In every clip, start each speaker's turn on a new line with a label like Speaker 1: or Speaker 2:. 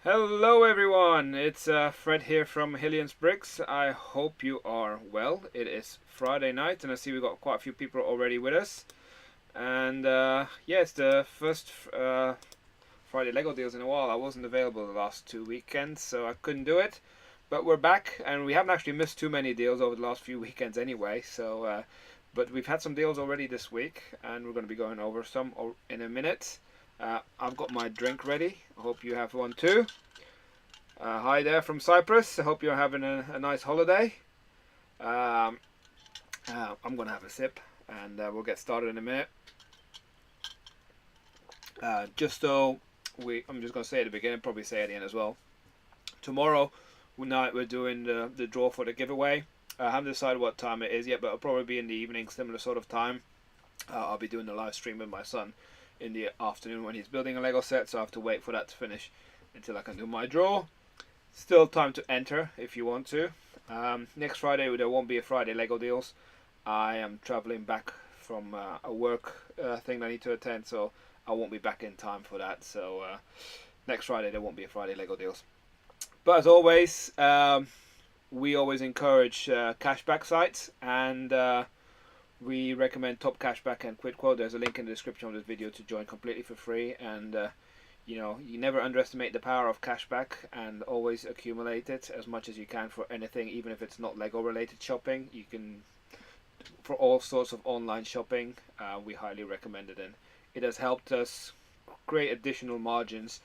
Speaker 1: Hello everyone, it's Fred here from Hillians Bricks. I hope you are well. It is Friday night and I see we've got quite a few people already with us. And yeah, it's the first Friday Lego deals in a while. I wasn't available the last 2 weekends, so I couldn't do it. But we're back and we haven't actually missed too many deals over the last few weekends anyway. But we've had some deals already this week and we're going to be going over some in a minute. I've got my drink ready. I hope you have one too. Hi there from Cyprus. I hope you're having a nice holiday. Um, I'm going to have a sip and we'll get started in a minute. Just so I'm just going to say at the beginning, probably say at the end as well. Tomorrow night we're doing the draw for the giveaway. I haven't decided what time it is yet, but it'll probably be in the evening, similar sort of time. I'll be doing the live stream with my son in the afternoon when he's building a Lego set, so I have to wait for that to finish until I can do my draw. Still time to enter if you want to. Next Friday there won't be a Friday Lego deals. I am traveling back from a work thing I need to attend, so I won't be back in time for that. So next Friday there won't be a Friday Lego deals. But as always, we always encourage cashback sites, and we recommend Top Cashback and Quidquo. There's a link in the description of this video to join completely for free. And you never underestimate the power of cashback, and always accumulate it as much as you can for anything, even if it's not Lego related shopping. You can, for all sorts of online shopping, we highly recommend it, and it has helped us create additional margins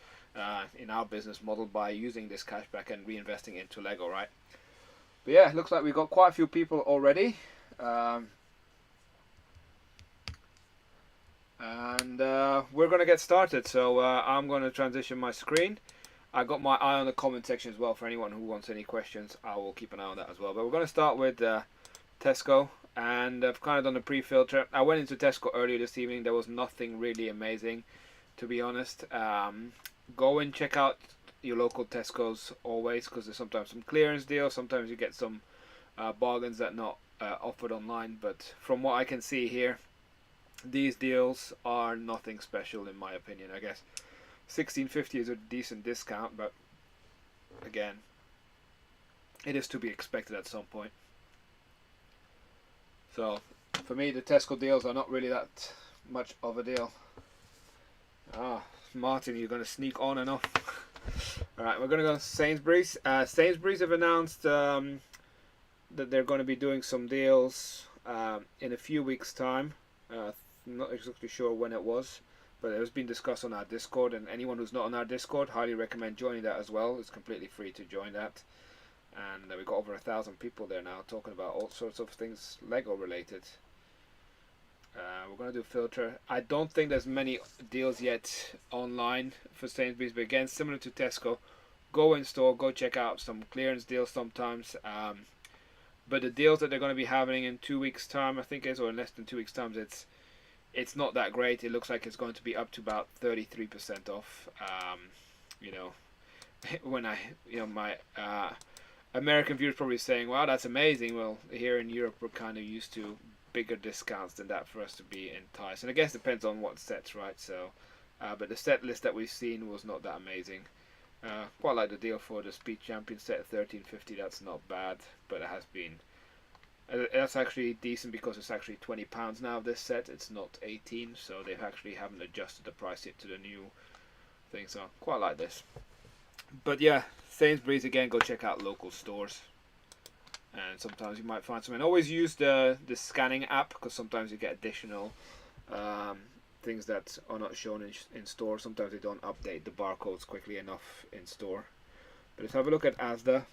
Speaker 1: in our business model by using this cashback and reinvesting into Lego, right? But yeah, it looks like we've got quite a few people already. And we're going to get started, so I'm going to transition my screen. I got my eye on the comment section as well for anyone who wants any questions. I will keep an eye on that as well. But we're going to start with Tesco, and I've kind of done a pre-filter. I went into Tesco earlier this evening. There was nothing really amazing, to be honest. Go and check out your local Tesco's always, because there's sometimes some clearance deals. Sometimes you get some bargains that are not offered online. But from what I can see here, these deals are nothing special in my opinion. I guess 16.50 is a decent discount, but again, it is to be expected at some point. So for me, the Tesco deals are not really that much of a deal. Martin, you're going to sneak on and off. Alright, we're going to go to Sainsbury's. Sainsbury's have announced that they're going to be doing some deals in a few weeks' time. I'm not exactly sure when it was, but it has been discussed on our Discord, and anyone who's not on our Discord, highly recommend joining that as well. It's completely free to join that, and we've got over 1,000 people there now talking about all sorts of things Lego related. We're going to do filter. I don't think there's many deals yet online for Sainsbury's, but again, similar to Tesco, go in store, go check out some clearance deals sometimes. But the deals that they're going to be having in 2 weeks' time, I think it is, or in less than 2 weeks' time, it's not that great. It looks like it's going to be up to about 33% off. When my American viewers probably saying, "Wow, that's amazing." Well, here in Europe, we're kind of used to bigger discounts than that for us to be enticed. And I guess it depends on what sets, right? So, but the set list that we've seen was not that amazing. Quite like the deal for the Speed Champion set at 13.50. That's not bad, but it has been. That's actually decent because it's actually £20 now. This set, it's not 18, so they actually haven't adjusted the price yet to the new thing. So quite like this. But yeah, Sainsbury's again. Go check out local stores, and sometimes you might find something. Always use the scanning app, because sometimes you get additional things that are not shown in store. Sometimes they don't update the barcodes quickly enough in store. But let's have a look at Asda.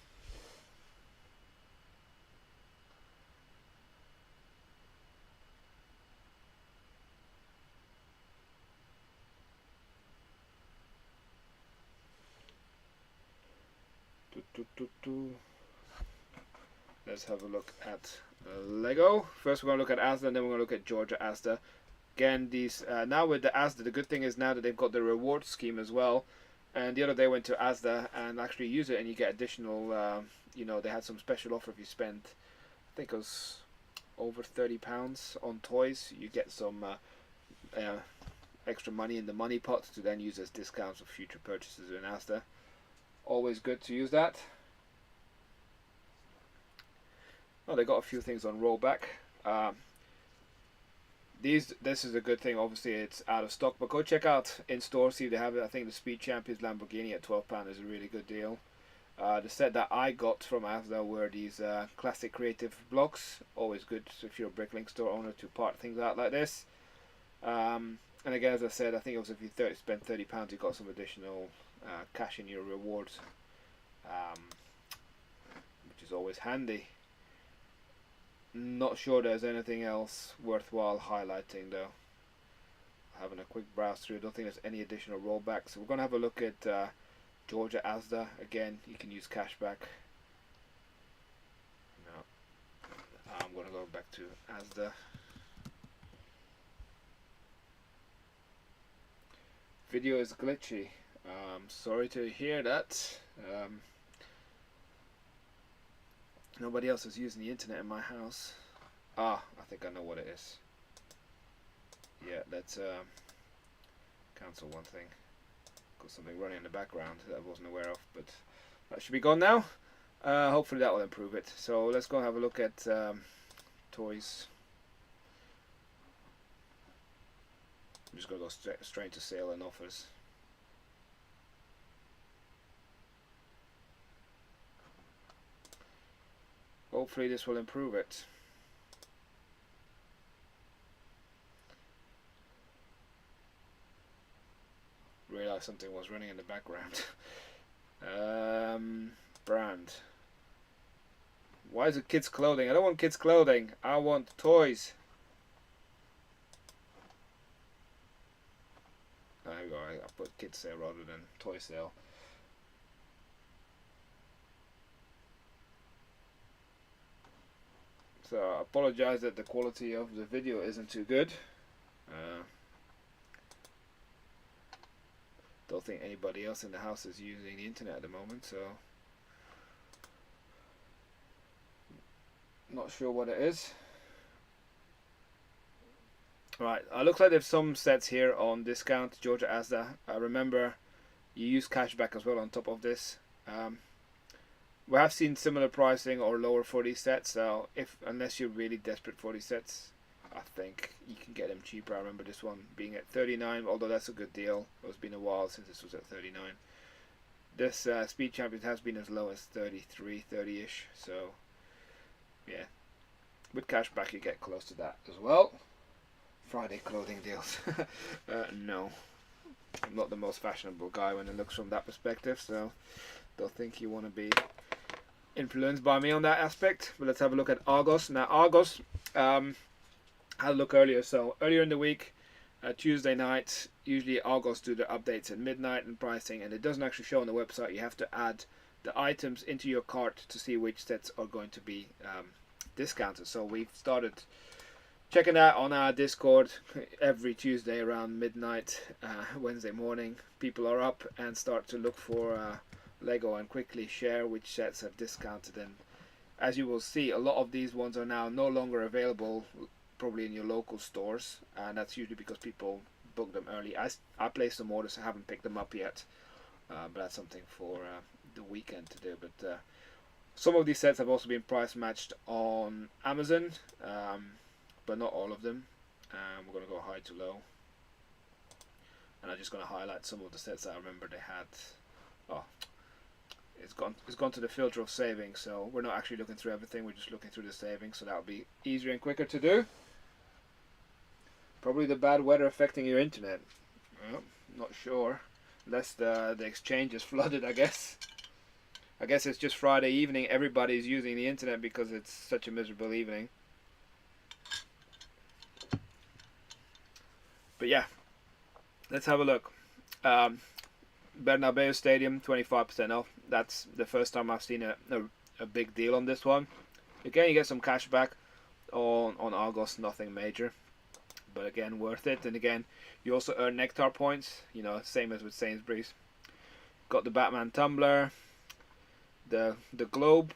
Speaker 1: Let's have a look at Lego. First we're going to look at Asda, and then we're going to look at Georgia Asda. Again, these now with the Asda, the good thing is now that they've got the reward scheme as well. And the other day I went to Asda and actually use it, and you get additional, they had some special offer if you spend, I think it was over £30 on toys. You get some extra money in the money pot to then use as discounts for future purchases in Asda. Always good to use that. Oh, they got a few things on rollback. This is a good thing. Obviously, it's out of stock, but go check out in store, see if they have it. I think the Speed Champions Lamborghini at £12 is a really good deal. The set that I got from Asda were these classic creative blocks. Always good if you're a bricklink store owner to part things out like this. And again, as I said, I think it was if you spend £30, you got some additional cash in your rewards, which is always handy. Not sure there's anything else worthwhile highlighting though. Having a quick browse through, I don't think there's any additional rollbacks. So we're going to have a look at Georgia Asda. Again, you can use cashback. No, I'm going to go back to Asda. Video is glitchy. Sorry to hear that. Nobody else is using the internet in my house. I think I know what it is. Yeah, let's cancel one thing. Got something running in the background that I wasn't aware of, but that should be gone now. Hopefully that will improve it. So let's go and have a look at toys. I'm just going to go straight to sale and offers. Hopefully this will improve it. Realized something was running in the background. Brand. Why is it kids clothing? I don't want kids clothing. I want toys. There we go. I put kids sale rather than toy sale. So I apologize that the quality of the video isn't too good. Don't think anybody else in the house is using the internet at the moment, so not sure what it is. Right, looks like there's some sets here on discount. Georgia Asda. Remember, you use cashback as well on top of this. We have seen similar pricing or lower for these sets, so unless you're really desperate for these sets, I think you can get them cheaper. I remember this one being at $39, although that's a good deal. It's been a while since this was at $39. This Speed Champion has been as low as $33, $30-ish, so yeah. With cashback you get close to that as well. Friday clothing deals. No. I'm not the most fashionable guy when it looks from that perspective, so don't think you want to be influenced by me on that aspect. But let's have a look at Argos. Now Argos, had a look earlier. So earlier in the week, Tuesday night, usually Argos do their updates at midnight and pricing, and it doesn't actually show on the website. You have to add the items into your cart to see which sets are going to be discounted. So we've started checking that on our Discord every Tuesday around midnight, Wednesday morning. People are up and start to look for Lego and quickly share which sets have discounted. And as you will see, a lot of these ones are now no longer available, probably in your local stores, and that's usually because people book them early. I placed some orders, I haven't picked them up yet, but that's something for the weekend to do. But some of these sets have also been price matched on Amazon, but not all of them. We're going to go high to low, and I'm just going to highlight some of the sets that I remember they had. Oh, it's gone to the filter of savings, so we're not actually looking through everything, we're just looking through the savings, so that'll be easier and quicker to do. Probably the bad weather affecting your internet. Well, not sure, unless the exchange is flooded. I guess it's just Friday evening, everybody's using the internet because it's such a miserable evening. But yeah, let's have a look. Bernabeu Stadium, 25% off. That's the first time I've seen a big deal on this one. Again, you get some cash back on Argos, nothing major, but again, worth it. And again, you also earn Nectar points, you know, same as with Sainsbury's. Got the Batman tumbler, the globe.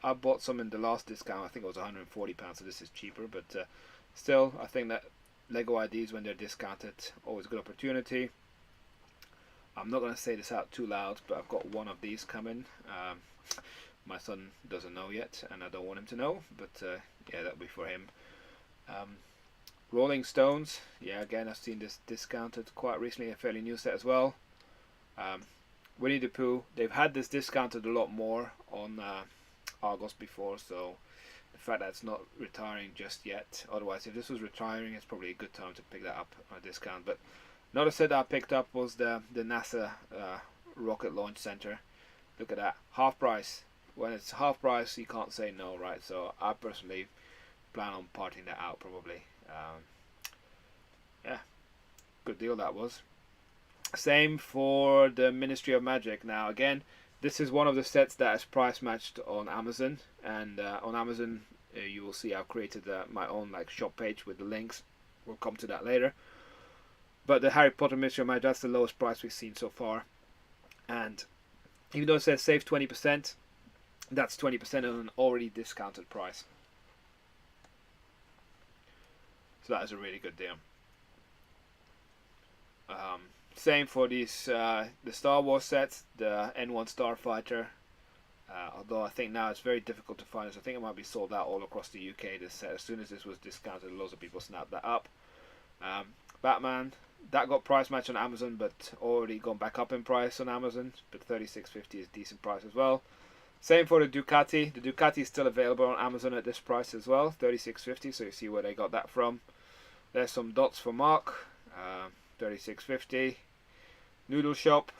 Speaker 1: I bought some in the last discount. I think it was £140, so this is cheaper, but still, I think that Lego IDs, when they're discounted, always a good opportunity. I'm not going to say this out too loud, but I've got one of these coming. My son doesn't know yet, and I don't want him to know, but yeah, that'll be for him. Rolling Stones, yeah, again, I've seen this discounted quite recently, a fairly new set as well. Winnie the Pooh, they've had this discounted a lot more on Argos before, so the fact that it's not retiring just yet. Otherwise, if this was retiring, it's probably a good time to pick that up on a discount. But another set that I picked up was the NASA Rocket Launch Center. Look at that, half price. When it's half price, you can't say no, right? So I personally plan on parting that out probably. Yeah, good deal that was. Same for the Ministry of Magic. Now again, this is one of the sets that is price matched on Amazon, and on Amazon you will see I've created my own like shop page with the links. We'll come to that later. But the Harry Potter Ministry of Magic, that's the lowest price we've seen so far, and even though it says save 20%, that's 20% on an already discounted price. So that is a really good deal. Same for these the Star Wars sets, the N1 Starfighter. Although I think now it's very difficult to find this. I think it might be sold out all across the UK. This set, as soon as this was discounted, loads of people snapped that up. Batman, that got price matched on Amazon, but already gone back up in price on Amazon. But $36.50 is a decent price as well. Same for the Ducati. The Ducati is still available on Amazon at this price as well, $36.50. So you see where they got that from. There's some dots for Mark, $36.50. Noodle Shop.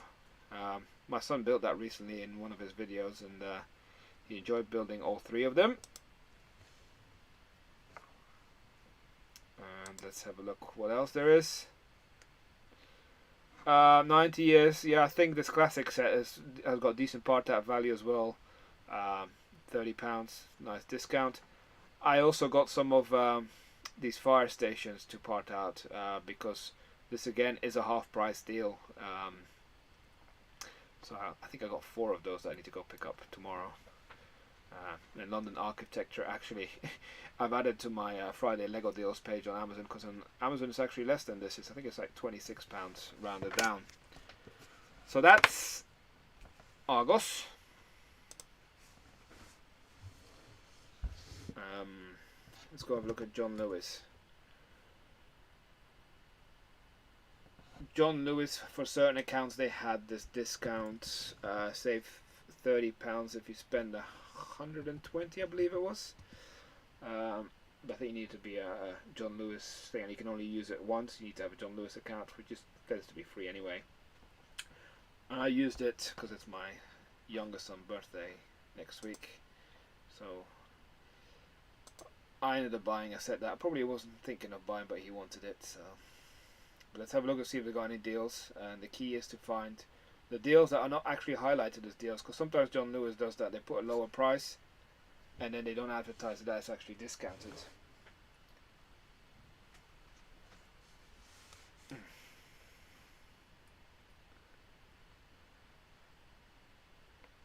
Speaker 1: My son built that recently in one of his videos, and he enjoyed building all three of them. And let's have a look what else there is. 90 years. Yeah, I think this classic set has got decent part out value as well. £30, nice discount. I also got some of these fire stations to part out because this again is a half price deal. So I think I got 4 of those that I need to go pick up tomorrow. And London Architecture, actually, I've added to my Friday Lego deals page on Amazon, because on Amazon it's actually less than this. I think it's like £26 rounded down. So that's Argos. Let's go have a look at John Lewis. John Lewis, for certain accounts, they had this discount, save £30 if you spend 120, I believe it was. But I think you need to be a John Lewis thing, and you can only use it once. You need to have a John Lewis account, which is tends to be free anyway. And I used it because it's my youngest son's birthday next week, so I ended up buying a set that I probably wasn't thinking of buying, but he wanted it. So, but let's have a look and see if they've got any deals. And the key is to find the deals that are not actually highlighted as deals, because sometimes John Lewis does that. They put a lower price and then they don't advertise that it's actually discounted.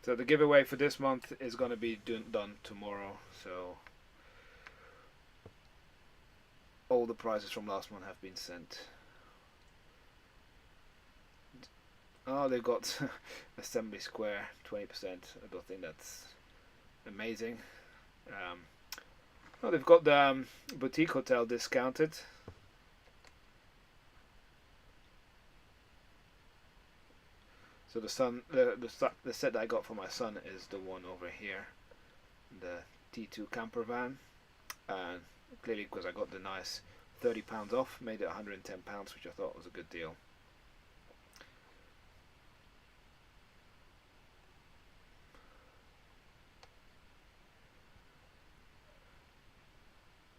Speaker 1: So the giveaway for this month is going to be done tomorrow. So all the prizes from last month have been sent. Oh, they've got Assembly Square 20%. I don't think that's amazing. Oh, they've got the Boutique Hotel discounted. So the set that I got for my son is the one over here, the T2 camper van, and clearly because I got the nice £30 off, made it £110, which I thought was a good deal.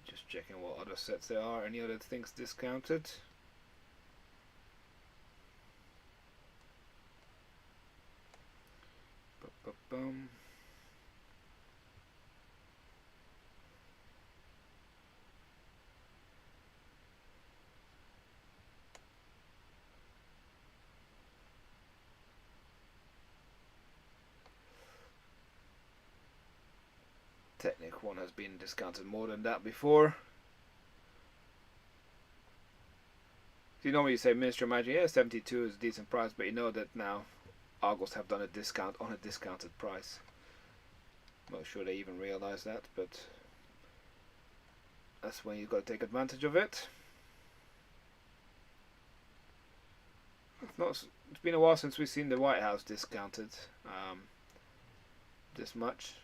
Speaker 1: Just checking what other sets there are, any other things discounted. Boom. Technic one has been discounted more than that before. You normally say Ministry of Magic, yeah, 72 is a decent price, but you know that now Argos have done a discount on a discounted price. Not sure they even realise that, but that's when you've got to take advantage of it. It's been a while since we've seen the White House discounted this much.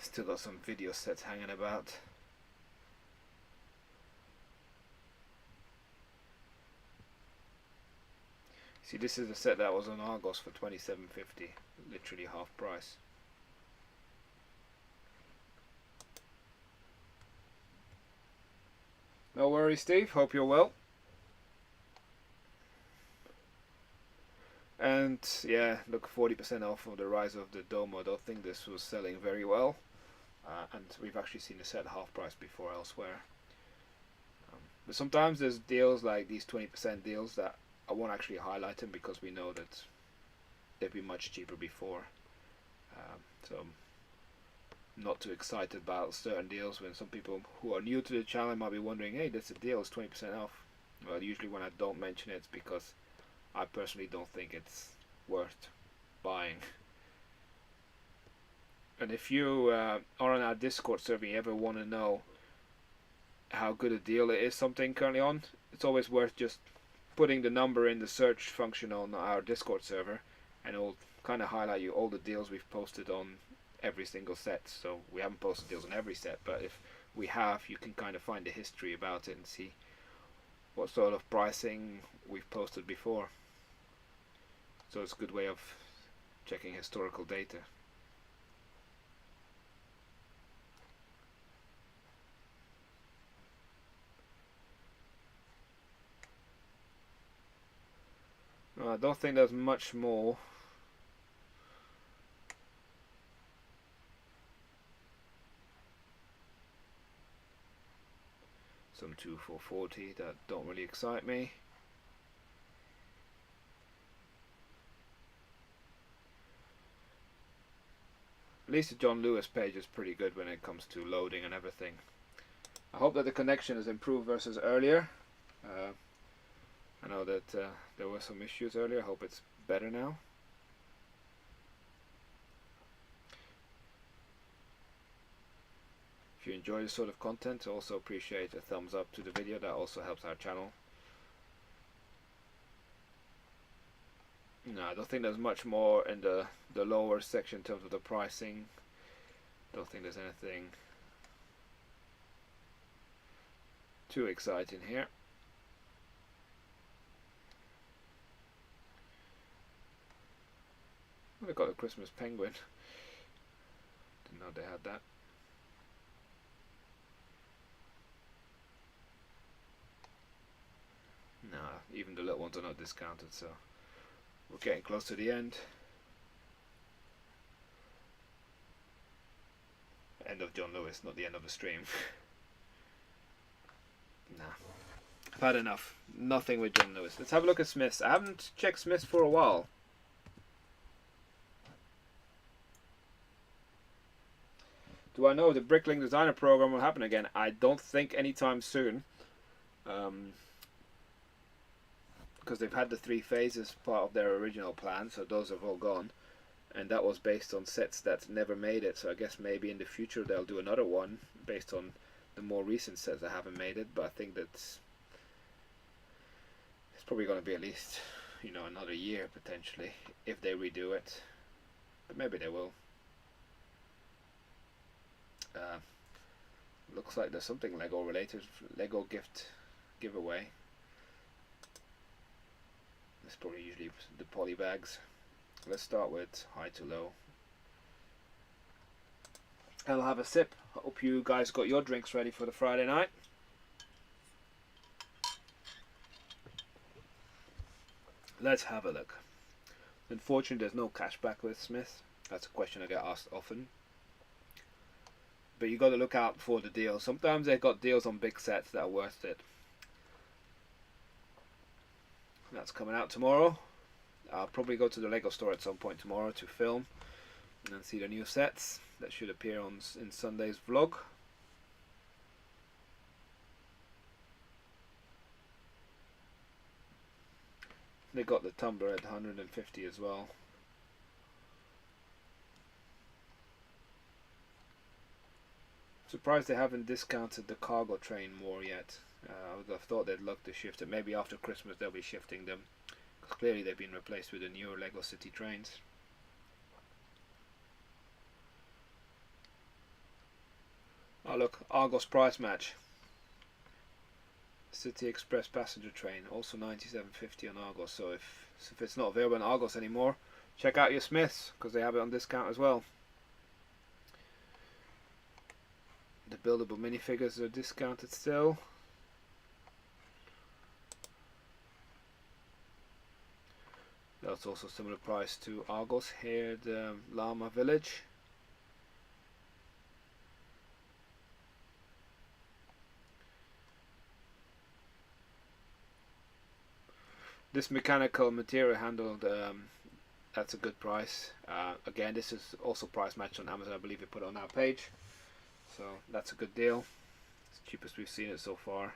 Speaker 1: Still got some video sets hanging about. See, this is a set that was on Argos for $27.50, literally half price. No worries, Steve. Hope you're well. And yeah, look, 40% off of the Rise of the Dome. I don't think this was selling very well. And we've actually seen the set half price before elsewhere. But sometimes there's deals like these 20% deals that I won't actually highlight them because we know that they've been much cheaper before. So I'm not too excited about certain deals when some people who are new to the channel might be wondering, hey, that's a deal, it's 20% off. Well, usually when I don't mention it, it's because I personally don't think it's worth buying. And if you are on our Discord server and you ever want to know how good a deal it is something currently on, it's always worth just putting the number in the search function on our Discord server, and it will kind of highlight you all the deals we've posted on every single set. So we haven't posted deals on every set, but if we have, you can kind of find the history about it and see what sort of pricing we've posted before. So it's a good way of checking historical data. I don't think there's much more. Some 2 for 40 that don't really excite me. At least the John Lewis page is pretty good when it comes to loading and everything. I hope that the connection has improved versus earlier. I know that there were some issues earlier. I hope it's better now. If you enjoy this sort of content, I also appreciate a thumbs up to the video. That also helps our channel. No, I don't think there's much more in the lower section in terms of the pricing. Don't think there's anything too exciting here. They've got a Christmas penguin. Didn't know they had that. No, even the little ones are not discounted, so we're getting close to the end. End of John Lewis, not the end of the stream. Nah, I've had enough. Nothing with John Lewis. Let's have a look at Smiths. I haven't checked Smiths for a while. Do I know the Brickling Designer Program will happen again? I don't think anytime soon. Because they've had the 3 phases part of their original plan, so those have all gone. And that was based on sets that never made it, so I guess maybe in the future they'll do another one based on the more recent sets that haven't made it, but I think that's it's probably going to be at least, you know, another year potentially if they redo it, but maybe they will. Looks like there's something Lego related, Lego gift giveaway. It's probably usually the poly bags. Let's start with high to low. I'll have a sip. Hope you guys got your drinks ready for the Friday night. Let's have a look. Unfortunately, there's no cashback with Smith. That's a question I get asked often. But you got to look out for the deals. Sometimes they've got deals on big sets that are worth it. That's coming out tomorrow. I'll probably go to the Lego store at some point tomorrow to film. and see the new sets that should appear in Sunday's vlog. They got the tumbler at 150 as well. Surprised they haven't discounted the cargo train more yet. I would have thought they'd look to shift it. Maybe after Christmas they'll be shifting them, because clearly they've been replaced with the newer Lego City trains. Oh look, Argos price match. City Express passenger train, also 97.50 on Argos. So if it's not available on Argos anymore, check out your Smiths, because they have it on discount as well. The buildable minifigures are discounted still. That's also similar price to Argos here, the Llama Village. This mechanical material handled, that's a good price. Again, this is also price matched on Amazon. I believe we put it on our page, so that's a good deal. It's the cheapest we've seen it so far.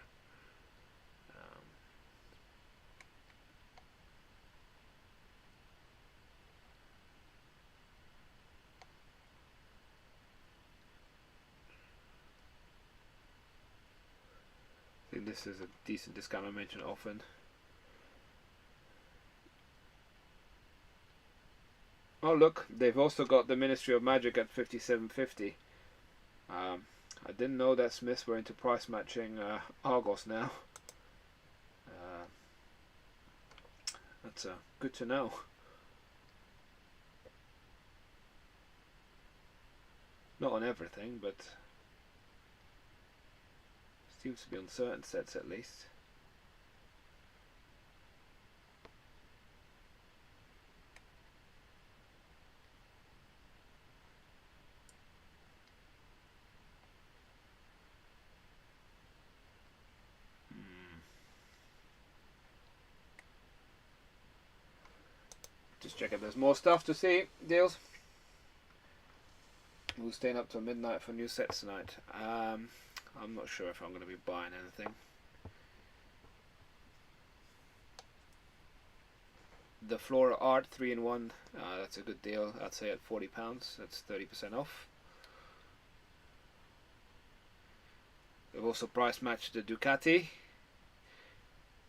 Speaker 1: I think this is a decent discount. I mention often. Oh look, they've also got the Ministry of Magic at 57.50. I didn't know that Smiths were into price matching Argos now. That's good to know. Not on everything, but seems to be on certain sets at least. Just check if there's more stuff to see. Deals. We're staying up till midnight for new sets tonight. I'm not sure if I'm going to be buying anything. The Flora Art 3-in-1, that's a good deal. I'd say at £40. That's 30% off. They've also price matched the Ducati.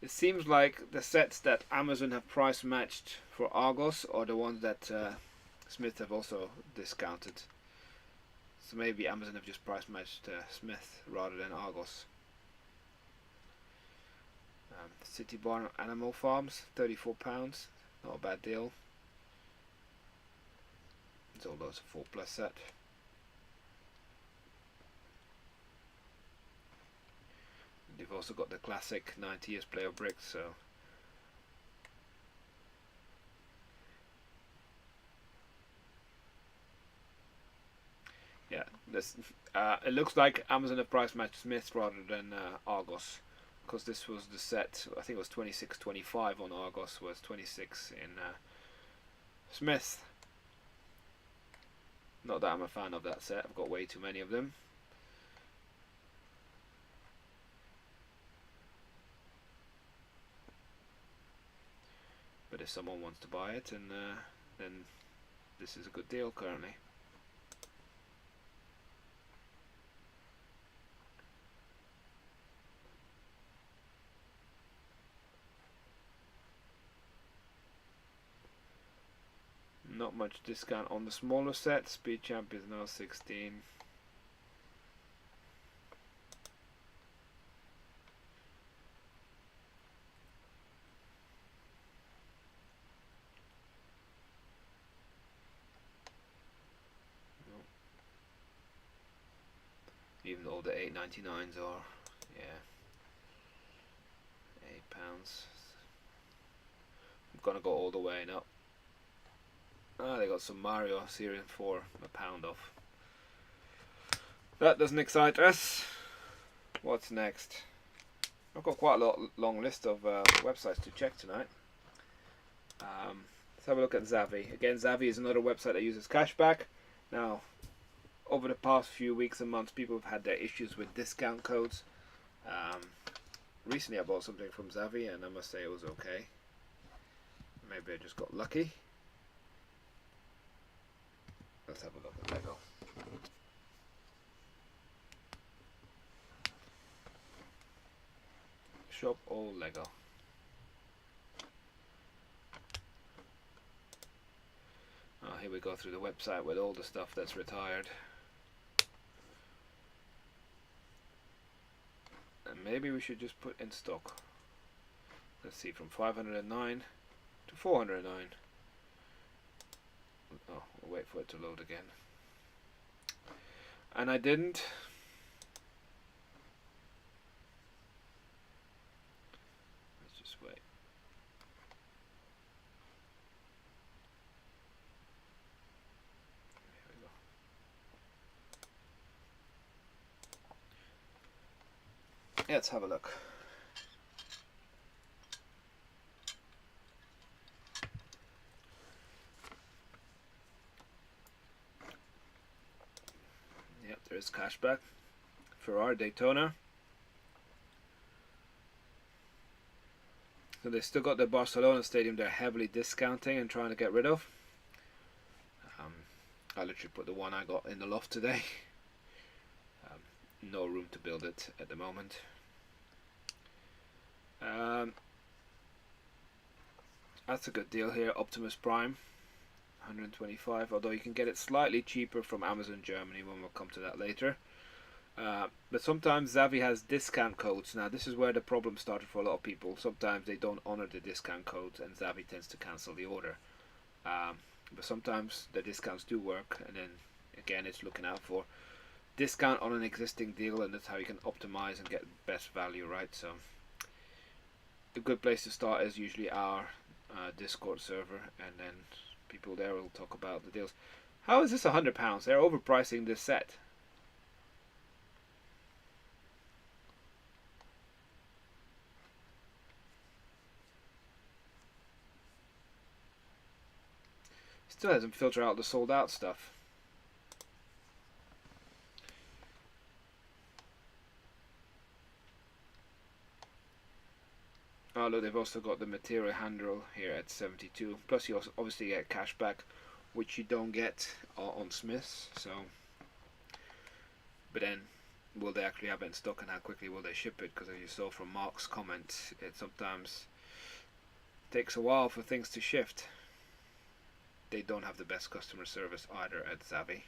Speaker 1: It seems like the sets that Amazon have price matched for Argos are the ones that Smith have also discounted. So maybe Amazon have just price matched Smith rather than Argos. City Barn Animal Farms, £34. Not a bad deal. It's all those 4+ set. You've also got the classic 90 years play of bricks, so yeah, this it looks like Amazon have price matched Smith rather than Argos, because this was the set. I think it was 26.25 on Argos, was 26 in Smith. Not that I'm a fan of that set. I've got way too many of them. But if someone wants to buy it, and then this is a good deal currently. Not much discount on the smaller set. Speed Champ is now 16. Even though the 8.99s are, yeah, £8. I'm gonna go all the way now. Ah, they got some Mario Series 4, £1 off. That doesn't excite us. What's next? I've got quite a long list of websites to check tonight. Let's have a look at Zavvi. Again, Zavvi is another website that uses cashback. Now, over the past few weeks and months, people have had their issues with discount codes. Recently I bought something from Zavvi and I must say it was okay. Maybe I just got lucky. Let's have a look at Lego. Shop all Lego. Oh, here we go through the website with all the stuff that's retired. And maybe we should just put in stock. Let's see, from 509 to 409. Oh, we'll wait for it to load again. And I didn't. Let's just wait. Here we go. Let's have a look. Yep, there's cashback for our Daytona. So they still got the Barcelona stadium they're heavily discounting and trying to get rid of. I literally put the one I got in the loft today. No room to build it at the moment. That's a good deal here. Optimus Prime, 125. Although you can get it slightly cheaper from Amazon Germany, when we'll come to that later. But sometimes Zavvi has discount codes. Now this is where the problem started for a lot of people. Sometimes they don't honor the discount codes and Zavvi tends to cancel the order. But sometimes the discounts do work, and then again it's looking out for discount on an existing deal, and that's how you can optimize and get best value, right? So a good place to start is usually our Discord server, and then people there will talk about the deals. How is this £100? They're overpricing this set. Still hasn't filtered out the sold out stuff. Oh look, they've also got the material handle here at 72. Plus you also obviously get cashback, which you don't get on Smiths. So, but then, will they actually have it in stock, and how quickly will they ship it? Because as you saw from Mark's comment, it sometimes takes a while for things to shift. They don't have the best customer service either at Zavvi.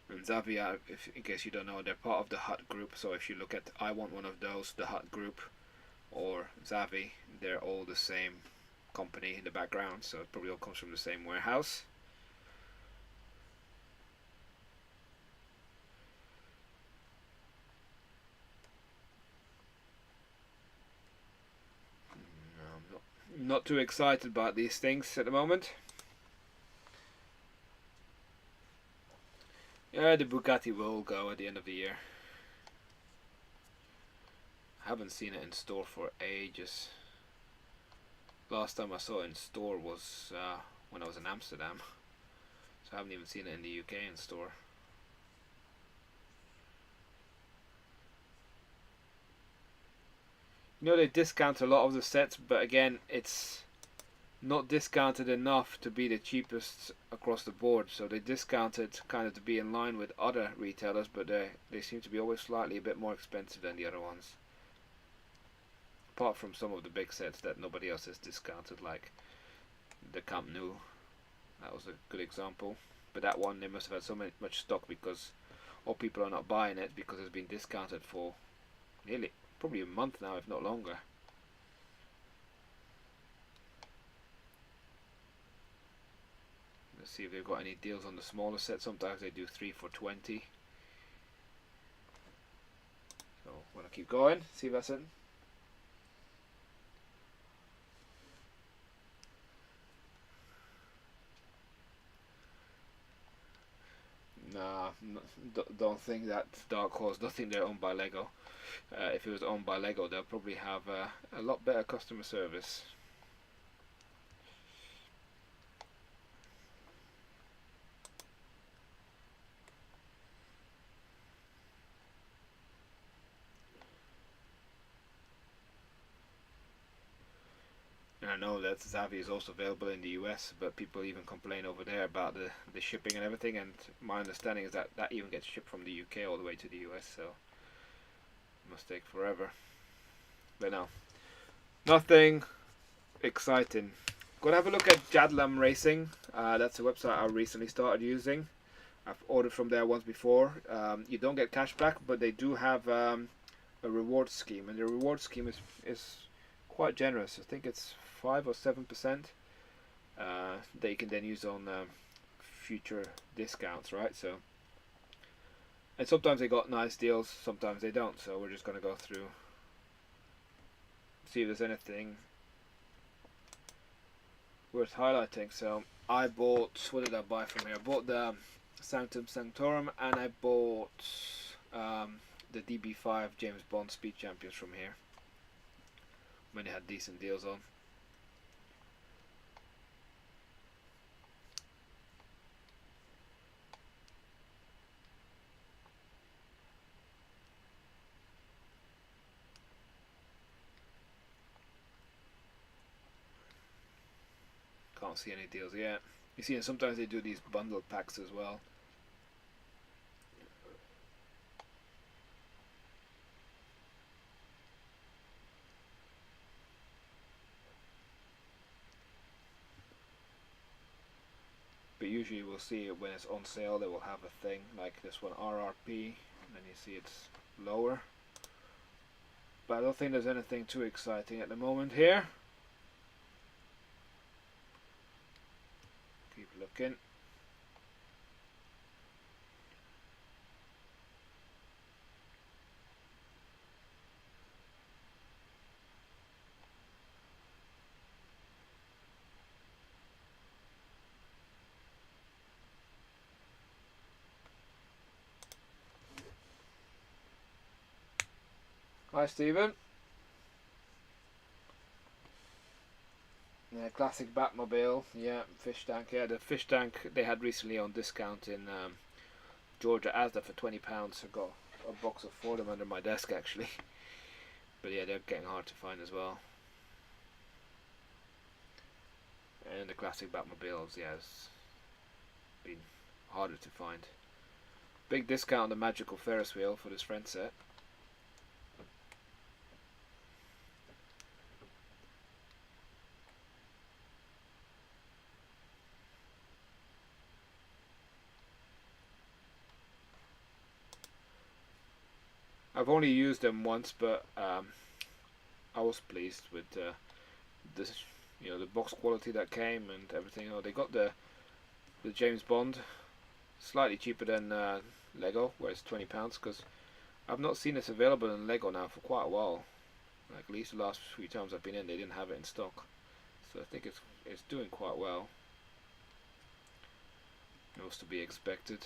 Speaker 1: And Zavvi, if in case you don't know, they're part of the Hut group. So if you look at I Want One of Those, the Hut group, or Zavvi, they're all the same company in the background. So it probably all comes from the same warehouse. I'm not too excited about these things at the moment. Yeah, the Bugatti will go at the end of the year. I haven't seen it in store for ages. Last time I saw it in store was when I was in Amsterdam. So I haven't even seen it in the UK in store. You know, they discount a lot of the sets, but again, it's not discounted enough to be the cheapest across the board. So they discount it kind of to be in line with other retailers, but they seem to be always slightly a bit more expensive than the other ones. Apart from some of the big sets that nobody else has discounted, like the Camp Nou. That was a good example. But that one, they must have had so much stock because all people are not buying it because it's been discounted for nearly probably a month now, if not longer. Let's see if they've got any deals on the smaller set. Sometimes they do 3 for 20. So I'm gonna keep going, see if that's it. don't think that Dark Horse. Don't think they're owned by Lego. If it was owned by Lego, they'll probably have a lot better customer service. And I know that Zavvi is also available in the US, but people even complain over there about the shipping and everything. And my understanding is that that even gets shipped from the UK all the way to the US, so it must take forever. But no, nothing exciting. Gonna have a look at Jadlam Racing. That's a website I recently started using. I've ordered from there once before. You don't get cash back, but they do have a reward scheme, and the reward scheme is quite generous. I think it's 5 or 7% that you can then use on future discounts, right? So, and sometimes they got nice deals, sometimes they don't. So we're just gonna go through, see if there's anything worth highlighting. So I bought, what did I buy from here? I bought the Sanctum Sanctorum, and I bought the DB5 James Bond Speed Champions from here when they had decent deals on. Can't see any deals yet. You see, and sometimes they do these bundle packs as well. But usually we'll see it when it's on sale. They will have a thing like this one, RRP, and then you see it's lower. But I don't think there's anything too exciting at the moment here. Keep looking. Hi Stephen. Yeah, classic Batmobile. Yeah, fish tank. Yeah, the fish tank they had recently on discount in Georgia Asda for £20. I got a box of 4 of them under my desk actually. But yeah, they're getting hard to find as well. And the classic Batmobiles, yeah, it's been harder to find. Big discount on the magical Ferris wheel for this friend set. I've only used them once, but I was pleased with this, the box quality that came and everything. They got the James Bond slightly cheaper than Lego, where it's £20. Because I've not seen this available in Lego now for quite a while. Like at least the last few times I've been in, they didn't have it in stock. So I think it's doing quite well. It was to be expected.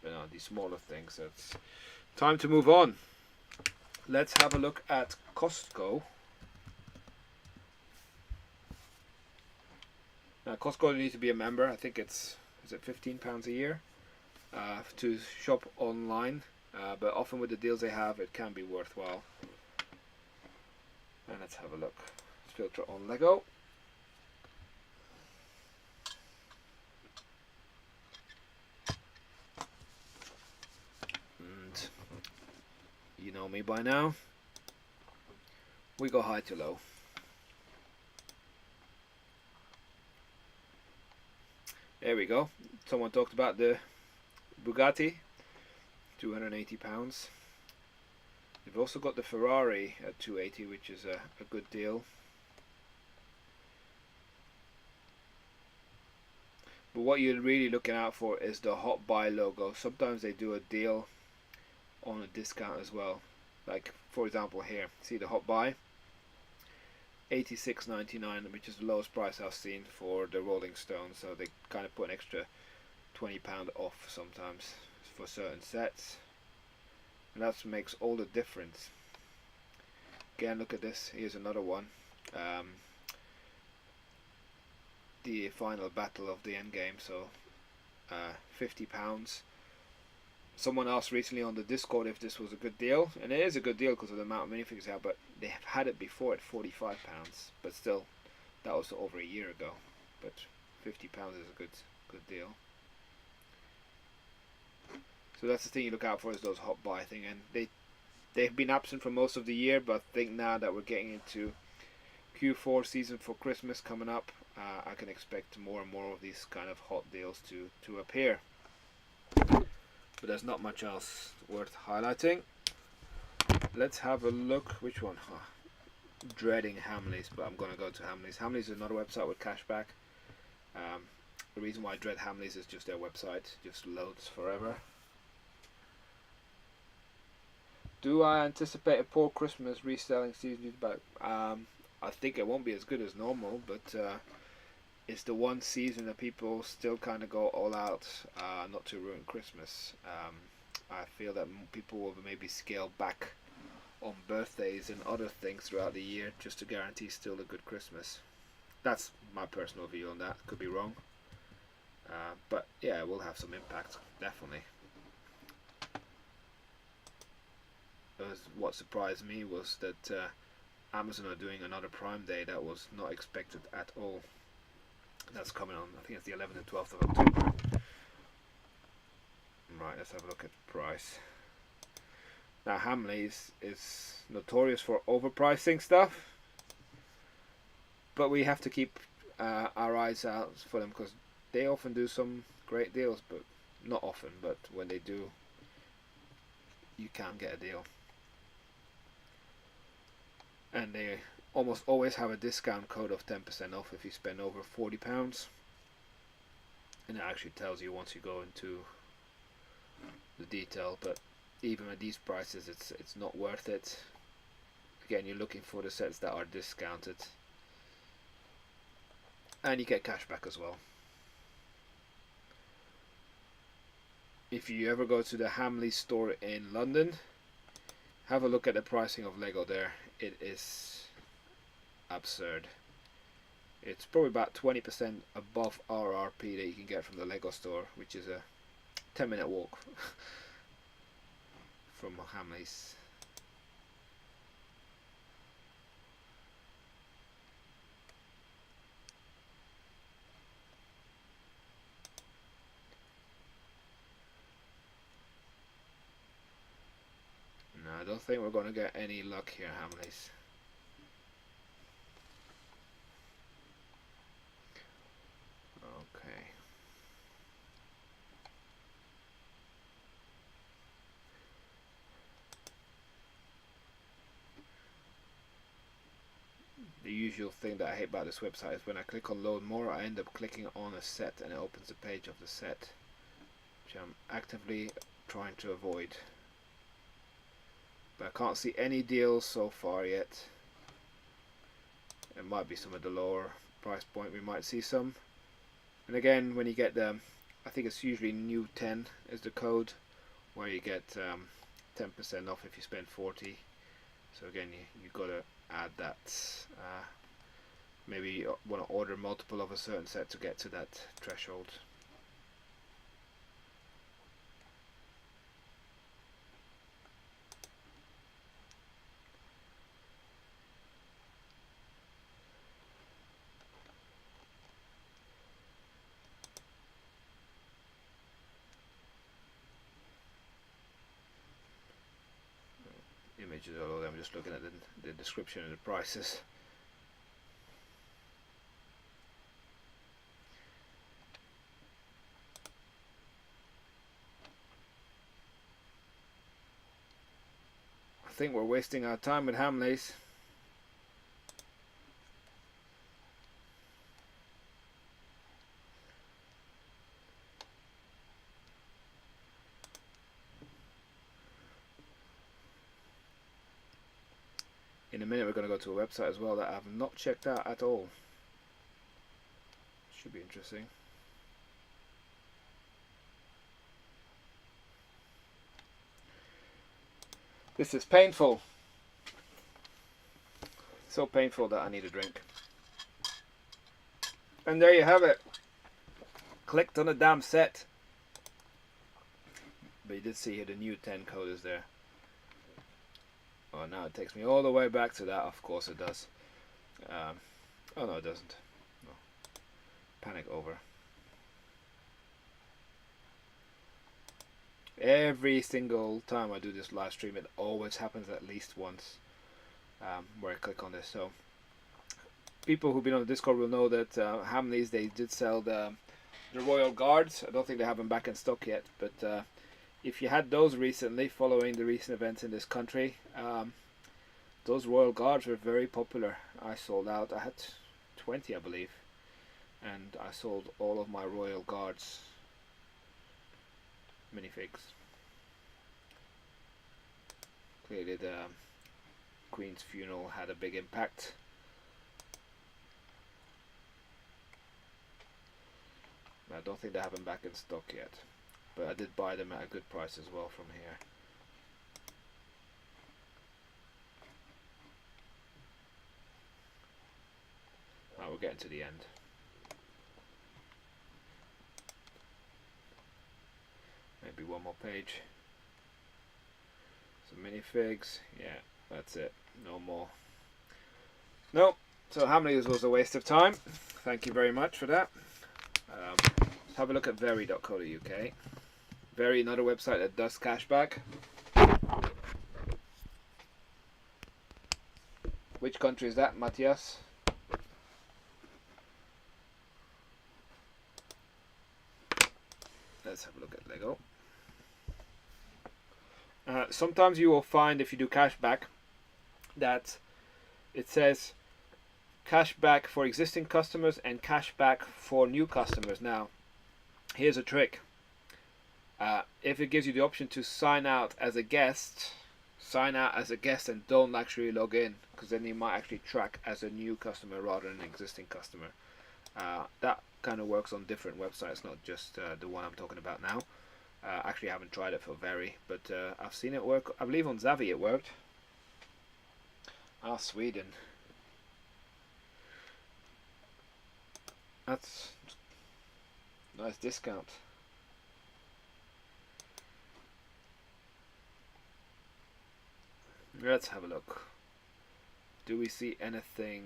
Speaker 1: But no, these smaller things, it's time to move on. Let's have a look at Costco. Now Costco, you need to be a member. I think is it £15 a year to shop online, but often with the deals they have, it can be worthwhile. And let's have a look. Let's filter on Lego. You know me by now. We go high to low. There we go. Someone talked about the Bugatti, £280. They've also got the Ferrari at £280, which is a good deal. But what you're really looking out for is the Hot Buy logo. Sometimes they do a deal on a discount as well. Like for example here, see the Hot Buy. $86.99, which is the lowest price I've seen for the Rolling Stones. So they kind of put an extra £20 off sometimes for certain sets, and that makes all the difference. Again, look at this. Here's another one. The final battle of the end game. So £50. Someone asked recently on the Discord if this was a good deal, and it is a good deal because of the amount of minifigures out, but they have had it before at £45, but still, that was over a year ago. But £50 is a good deal. So that's the thing you look out for, is those hot buy thing, and they've been absent for most of the year, but I think now that we're getting into Q4 season for Christmas coming up, I can expect more and more of these kind of hot deals to appear. But there's not much else worth highlighting. Let's have a look. Which one? Dreading Hamleys, but I'm going to go to Hamleys. Hamleys is another website with cashback. The reason why I dread Hamleys is just their website just loads forever. Do I anticipate a poor Christmas reselling season? But I think it won't be as good as normal, but it's the one season that people still kind of go all out, not to ruin Christmas. I feel that people will maybe scale back on birthdays and other things throughout the year just to guarantee still a good Christmas. That's my personal view on that. Could be wrong, but yeah, it will have some impact, definitely. What surprised me was that Amazon are doing another Prime Day that was not expected at all. That's coming on, I think it's the 11th and 12th of October. Right, let's have a look at the price. Now, Hamleys is notorious for overpricing stuff, but we have to keep our eyes out for them, because they often do some great deals, but not often, but when they do, you can get a deal. And they almost always have a discount code of 10% off if you spend over £40, and it actually tells you once you go into the detail. But even at these prices, it's not worth it. Again, you're looking for the sets that are discounted, and you get cashback as well. If you ever go to the Hamleys store in London, have a look at the pricing of Lego there. It is absurd. It's probably about 20% above RRP that you can get from the Lego store, which is a 10-minute walk from Hamleys. No, I don't think we're going to get any luck here, Hamleys. Okay. The usual thing that I hate about this website is when I click on load more, I end up clicking on a set and it opens a page of the set, which I'm actively trying to avoid. But I can't see any deals so far yet. It might be some of the lower price point, we might see some. And again, when you get them, I think it's usually new 10 is the code, where you get 10% off if you spend 40. So again, you got to add that. Maybe you want to order multiple of a certain set to get to that threshold. Images, although I'm just looking at the description and the prices. I think we're wasting our time with Hamleys. In a minute we're going to go to a website as well that I have not checked out at all. Should be interesting. This is painful. So painful that I need a drink. And there you have it. Clicked on a damn set. But you did see here the new 10 code is there. Oh, now it takes me all the way back to that. Of course it does. Oh no, it doesn't. No. Panic over. Every single time I do this live stream, it always happens at least once where I click on this. So people who've been on the Discord will know that Hamleys, they did sell the Royal Guards. I don't think they have them back in stock yet, but if you had those recently, following the recent events in this country, those Royal Guards were very popular. I sold out. I had 20, I believe, and I sold all of my Royal Guards minifigs. Clearly the Queen's funeral had a big impact. I don't think they have them back in stock yet, but I did buy them at a good price as well from here. Oh, we're getting to the end. Maybe one more page. Some minifigs. Yeah, that's it. No more. Nope. So Hamleys was a waste of time. Thank you very much for that. Let's have a look at very.co.uk. Very, another website that does cashback. Which country is that, Matthias? Let's have a look at Lego. Sometimes you will find, if you do cashback, that it says cashback for existing customers and cashback for new customers. Now, here's a trick. If it gives you the option to sign out as a guest and don't actually log in, because then you might actually track as a new customer rather than an existing customer. That kind of works on different websites, not just the one I'm talking about now. Actually, I haven't tried it for Very, but I've seen it work. I believe on Zavvi it worked. Ah, Sweden. That's nice discount. Let's have a look. Do we see anything?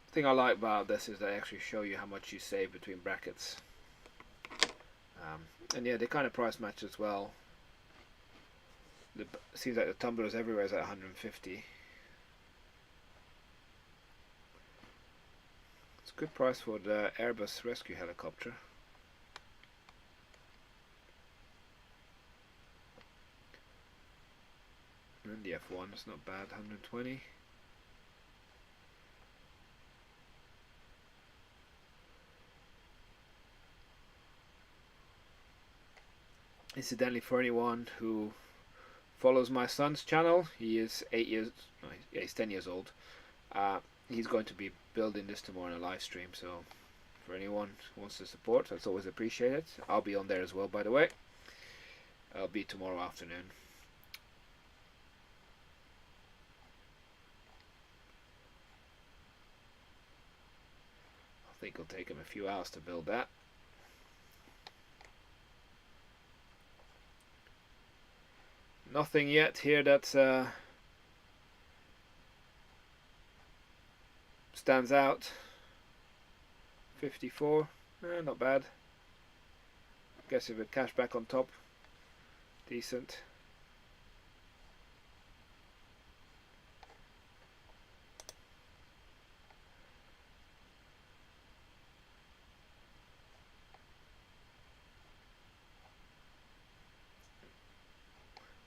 Speaker 1: The thing I like about this is they actually show you how much you save between brackets. And yeah, they kind of price match as well. It seems like the tumblers everywhere is at 150. It's a good price for the Airbus rescue helicopter. And the F1 is not bad, 120. Incidentally, for anyone who follows my son's channel, he is 8 years, no, yeah, he's 10 years old. He's going to be building this tomorrow in a live stream, so for anyone who wants to support, that's always appreciated. I'll be on there as well, by the way. I'll be tomorrow afternoon. I think it'll take him a few hours to build that. Nothing yet here that stands out. 54, not bad. Guess if it cash back on top, decent.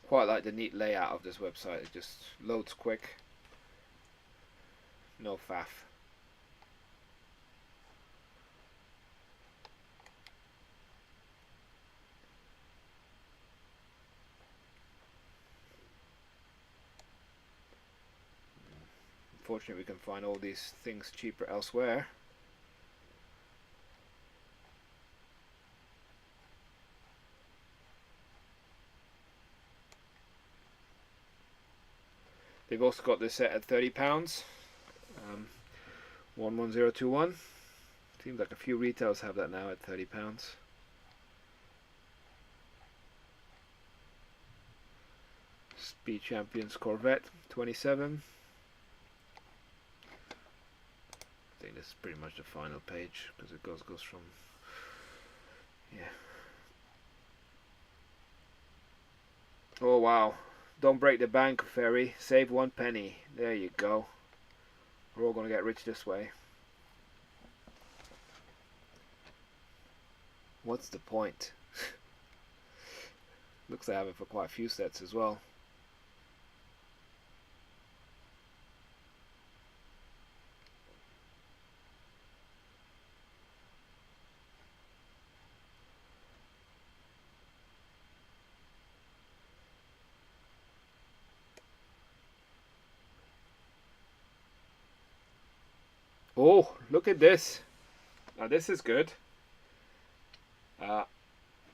Speaker 1: Quite like the neat layout of this website. It just loads quick. No faff. Fortunately, we can find all these things cheaper elsewhere. They've also got this set at £30. 11021. Seems like a few retailers have that now at £30. Speed Champions Corvette 27. I think this is pretty much the final page because it goes from, yeah. Oh wow, don't break the bank, Ferry. Save 1 penny. There you go. We're all gonna get rich this way. What's the point? Looks like I have it for quite a few sets as well. Oh, look at this. Now this is good.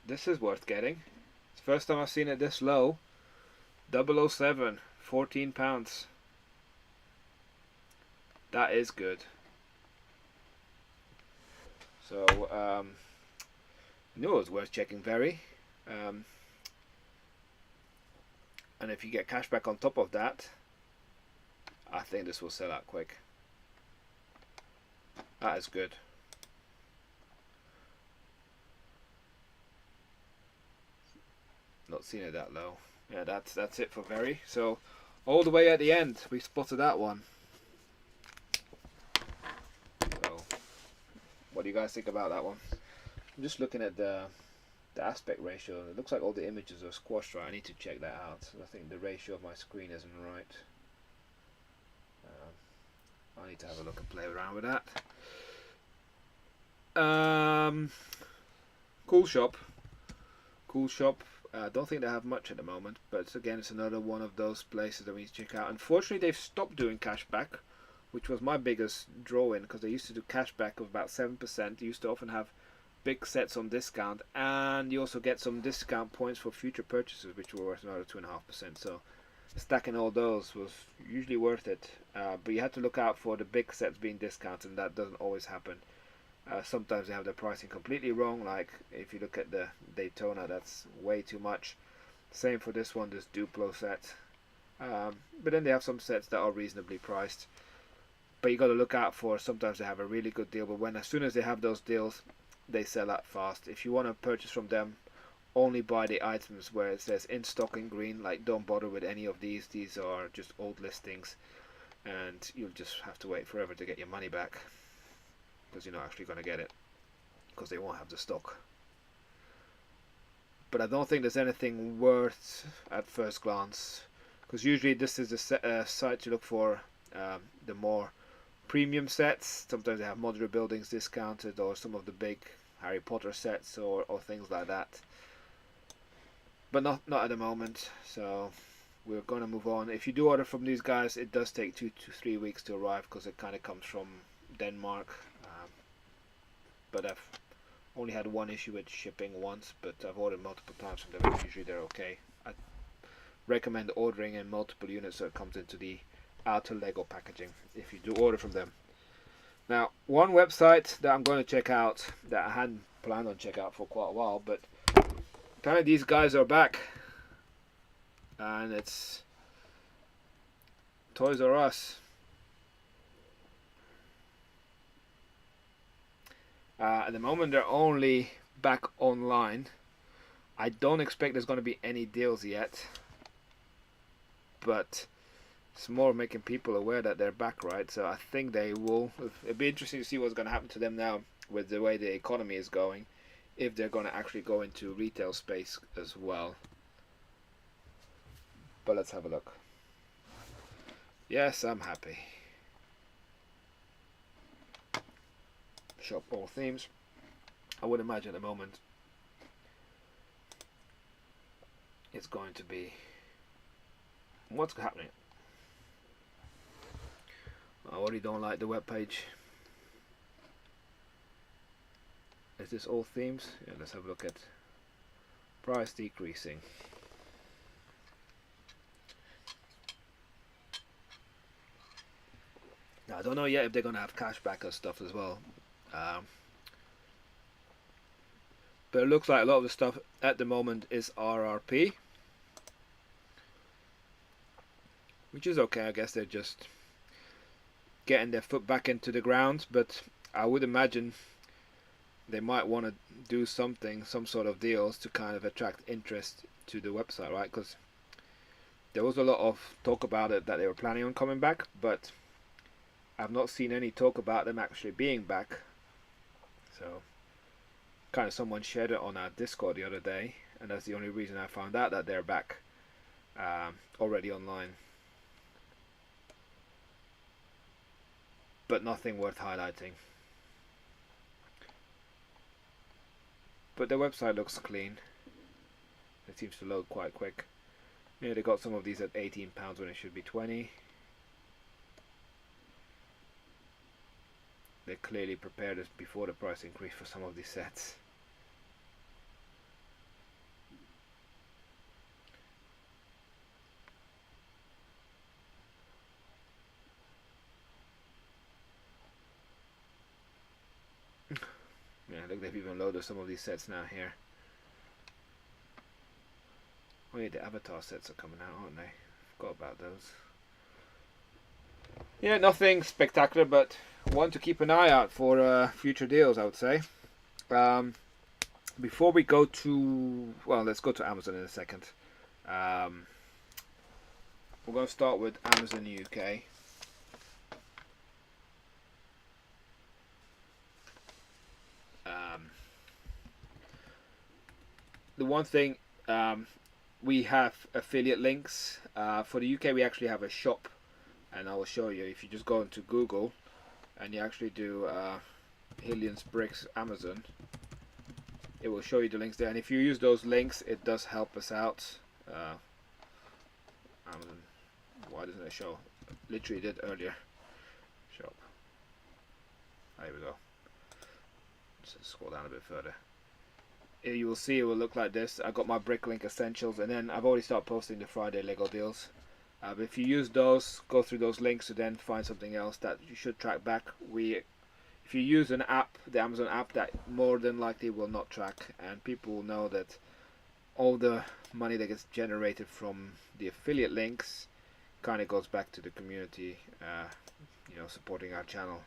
Speaker 1: This is worth getting. It's the first time I've seen it this low. 007, £14. That is good. So, I knew it was worth checking very. And if you get cash back on top of that, I think this will sell out quick. That is good. Not seen it that low. Yeah, that's it for very. So all the way at the end we spotted that one. So what do you guys think about that one? I'm just looking at the aspect ratio. It looks like all the images are squashed right. I need to check that out. I think the ratio of my screen isn't right. I need to have a look and play around with that. Cool shop. Don't think they have much at the moment, but again, it's another one of those places that we need to check out. Unfortunately, they've stopped doing cashback, which was my biggest draw in, because they used to do cashback of about 7%. They used to often have big sets on discount, and you also get some discount points for future purchases, which were worth another 2.5%. So stacking all those was usually worth it, but you had to look out for the big sets being discounted, and that doesn't always happen. Sometimes they have their pricing completely wrong, like if you look at the Daytona, that's way too much. Same for this one, this Duplo set. But then they have some sets that are reasonably priced. But you got to look out for, sometimes they have a really good deal, but as soon as they have those deals, they sell out fast. If you want to purchase from them, only buy the items where it says in stock in green. Like, don't bother with any of these. These are just old listings, and you'll just have to wait forever to get your money back, because you're not actually going to get it, because they won't have the stock. But I don't think there's anything worth at first glance, because usually this is the site to look for the more premium sets. Sometimes they have modular buildings discounted, or some of the big Harry Potter sets, or things like that. But not at the moment, so we're going to move on. If you do order from these guys, it does take 2 to 3 weeks to arrive, because it kind of comes from Denmark. But I've only had one issue with shipping once, but I've ordered multiple times from them, and usually they're okay. I recommend ordering in multiple units so it comes into the outer Lego packaging if you do order from them. Now, one website that I'm going to check out, that I hadn't planned on checking out for quite a while, but apparently these guys are back, and it's Toys R Us. At the moment they're only back online. I don't expect there's going to be any deals yet, but it's more making people aware that they're back, right? So I think they will. It'd be interesting to see what's going to happen to them now with the way the economy is going, if they're going to actually go into retail space as well. But let's have a look. Yes, I'm happy. Shop all themes. I would imagine at the moment it's going to be, what's happening? I already don't like the web page. Is this all themes? Yeah, let's have a look at price decreasing. Now, I don't know yet if they're going to have cashback or stuff as well. But it looks like a lot of the stuff at the moment is RRP. Which is okay, I guess they're just getting their foot back into the ground. But I would imagine they might want to do something, some sort of deals to kind of attract interest to the website, right? Because there was a lot of talk about it that they were planning on coming back, but I've not seen any talk about them actually being back. So kind of someone shared it on our Discord the other day, and that's the only reason I found out that they're back already online. But nothing worth highlighting. But their website looks clean. It seems to load quite quick. Yeah, they got some of these at £18 when it should be 20. They clearly prepared us before the price increase for some of these sets. Yeah, look, they've even loaded some of these sets now here. Oh yeah, the avatar sets are coming out, aren't they? Forgot about those. Yeah, nothing spectacular, but one to keep an eye out for future deals, I would say. Before we go to, well, let's go to Amazon in a second. We're going to start with Amazon UK. The one thing, we have affiliate links. For the UK, we actually have a shop, and I will show you. If you just go into Google and you actually do Hillians Bricks Amazon, it will show you the links there. And if you use those links, it does help us out. Amazon, why doesn't it show? Literally did earlier. Shop. There we go. Just scroll down a bit further. Here you will see it will look like this. I got my Bricklink Essentials, and then I've already started posting the Friday Lego deals. But if you use those, go through those links to then find something else that you should track back. If you use an app, the Amazon app, that more than likely will not track, and people will know that all the money that gets generated from the affiliate links kind of goes back to the community, supporting our channel.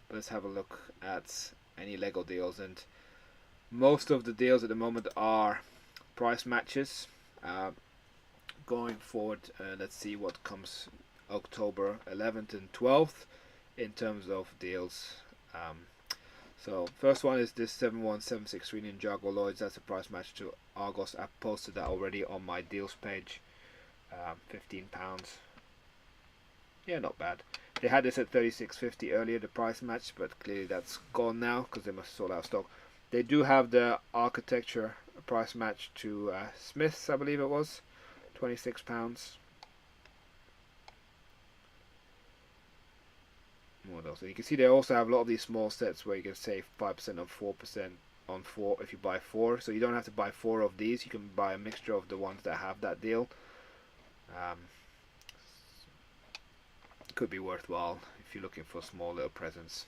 Speaker 1: But let's have a look at any Lego deals, and most of the deals at the moment are price matches. Going forward, let's see what comes October 11th and 12th in terms of deals. So first one is this 71763 Ninjago Lloyds. That's a price match to Argos. I posted that already on my deals page. £15. Yeah, not bad. They had this at $36.50 earlier, the price match, but clearly that's gone now because they must have sold out of stock. They do have the architecture price match to Smiths, I believe it was, £26. More of those. And you can see they also have a lot of these small sets where you can save 5% on 4% on 4 if you buy 4. So you don't have to buy 4 of these. You can buy a mixture of the ones that have that deal. Could be worthwhile if you're looking for small little presents.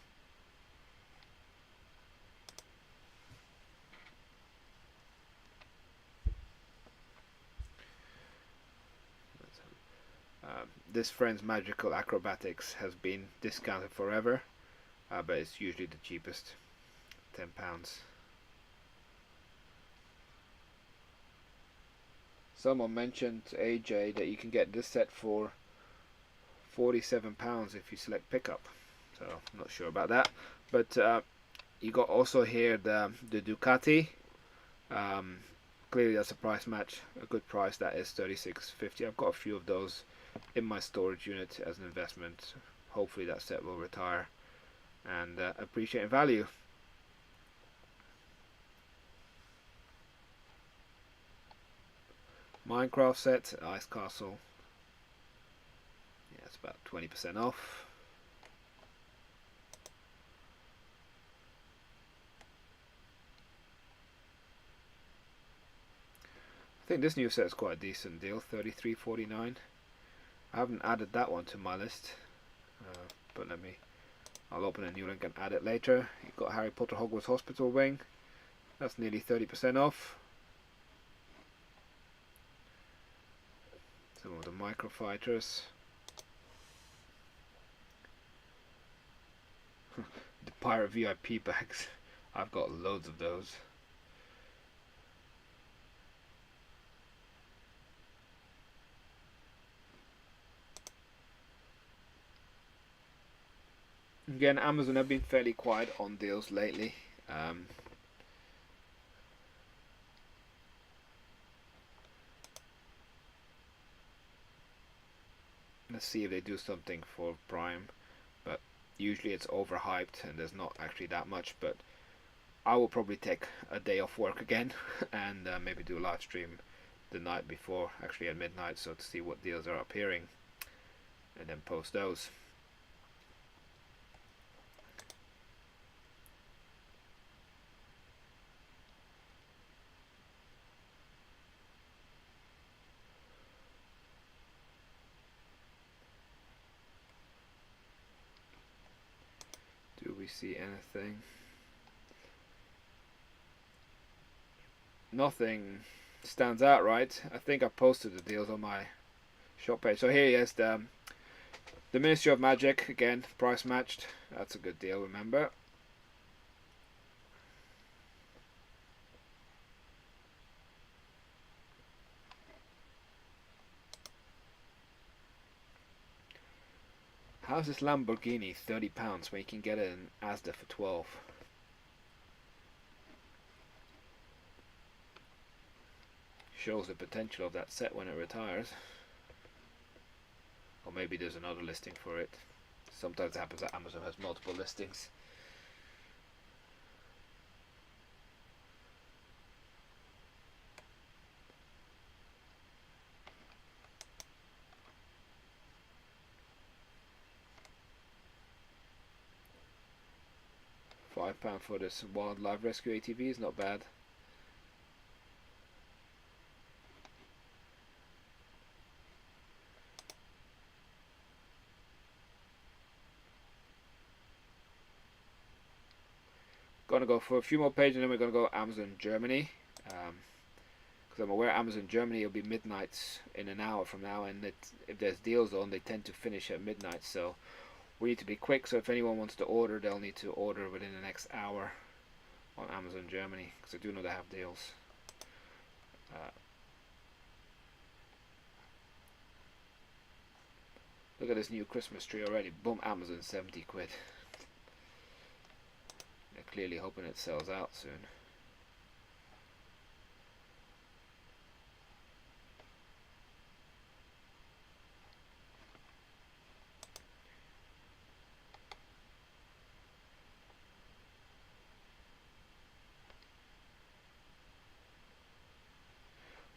Speaker 1: This Friend's Magical Acrobatics has been discounted forever, but it's usually the cheapest, £10. Someone mentioned, AJ, that you can get this set for £47 if you select pickup, so I'm not sure about that. But you got also here the Ducati. Clearly that's a price match, a good price. That is $36.50. I've got a few of those in my storage unit as an investment. Hopefully that set will retire and appreciate in value. Minecraft set, Ice Castle. Yeah, it's about 20% off. think this new set is quite a decent deal, $33.49. I haven't added that one to my list, but I'll open a new link and add it later. You've got Harry Potter Hogwarts Hospital Wing. That's nearly 30% off. Some of the microfighters. The Pirate VIP bags. I've got loads of those. Again, Amazon have been fairly quiet on deals lately. Let's see if they do something for Prime, but usually it's overhyped and there's not actually that much. But I will probably take a day off work again and maybe do a live stream the night before, actually at midnight, so to see what deals are appearing and then post those. Do we see anything? Nothing stands out, right? I think I posted the deals on my shop page. So here is the Ministry of Magic, again, price matched. That's a good deal, remember. How's this Lamborghini £30 when you can get it in Asda for 12? Shows the potential of that set when it retires. Or maybe there's another listing for it. Sometimes it happens that Amazon has multiple listings. £5 for this wildlife rescue ATV is not bad. Gonna go for a few more pages and then we're gonna go Amazon Germany, because I'm aware Amazon Germany will be midnight in an hour from now, and if there's deals on, they tend to finish at midnight, so we need to be quick. So if anyone wants to order, they'll need to order within the next hour on Amazon Germany, because I do know they have deals. Look at this new Christmas tree already. Boom, Amazon, 70 quid. They're clearly hoping it sells out soon.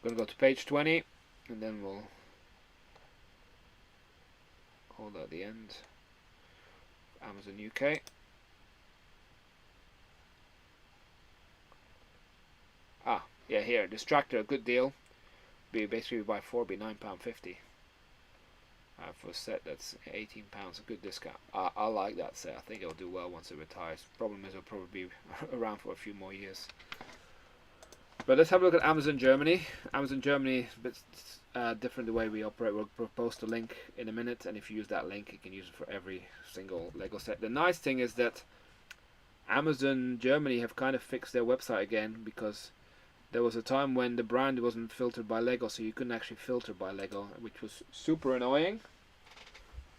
Speaker 1: I'm going to go to page 20 and then we'll hold at the end. Amazon UK. Ah, yeah, here, Distractor, a good deal. Basically, buy 4, be £9.50. For a set that's £18, a good discount. I like that set. I think it'll do well once it retires. Problem is, it'll probably be around for a few more years. But let's have a look at Amazon Germany. Amazon Germany is a bit different the way we operate. We'll post a link in a minute, and if you use that link, you can use it for every single Lego set. The nice thing is that Amazon Germany have kind of fixed their website again, because there was a time when the brand wasn't filtered by Lego, so you couldn't actually filter by Lego, which was super annoying.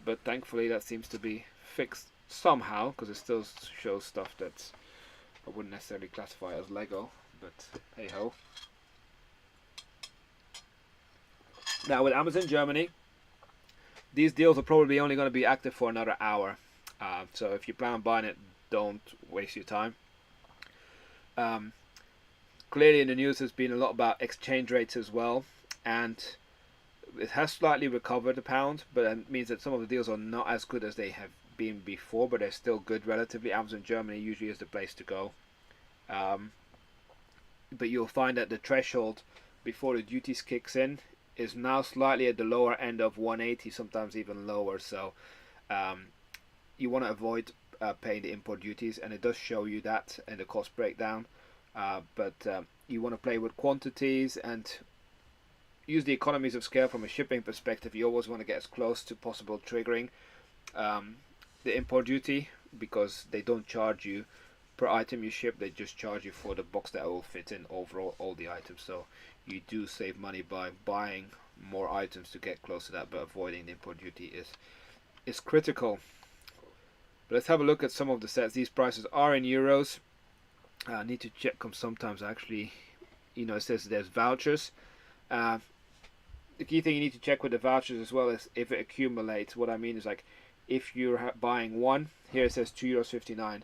Speaker 1: But thankfully that seems to be fixed somehow, because it still shows stuff that I wouldn't necessarily classify as Lego, but hey ho. Now with Amazon Germany, these deals are probably only going to be active for another hour, so if you plan on buying it, don't waste your time. Clearly in the news there's been a lot about exchange rates as well, and it has slightly recovered the pound, but it means that some of the deals are not as good as they have been before, but they're still good relatively. Amazon Germany usually is the place to go. But you'll find that the threshold before the duties kicks in is now slightly at the lower end of 180, sometimes even lower. So you want to avoid paying the import duties, and it does show you that in the cost breakdown. But you want to play with quantities and use the economies of scale from a shipping perspective. You always want to get as close to possible triggering the import duty, because they don't charge you per item you ship, they just charge you for the box that will fit in overall all the items. So you do save money by buying more items to get close to that, but avoiding the import duty is critical. But let's have a look at some of the sets. These prices are in euros. I need to check them sometimes actually. You know, it says there's vouchers. The key thing you need to check with the vouchers as well is if it accumulates. What I mean is, like, if you're buying one, here it says €2.59.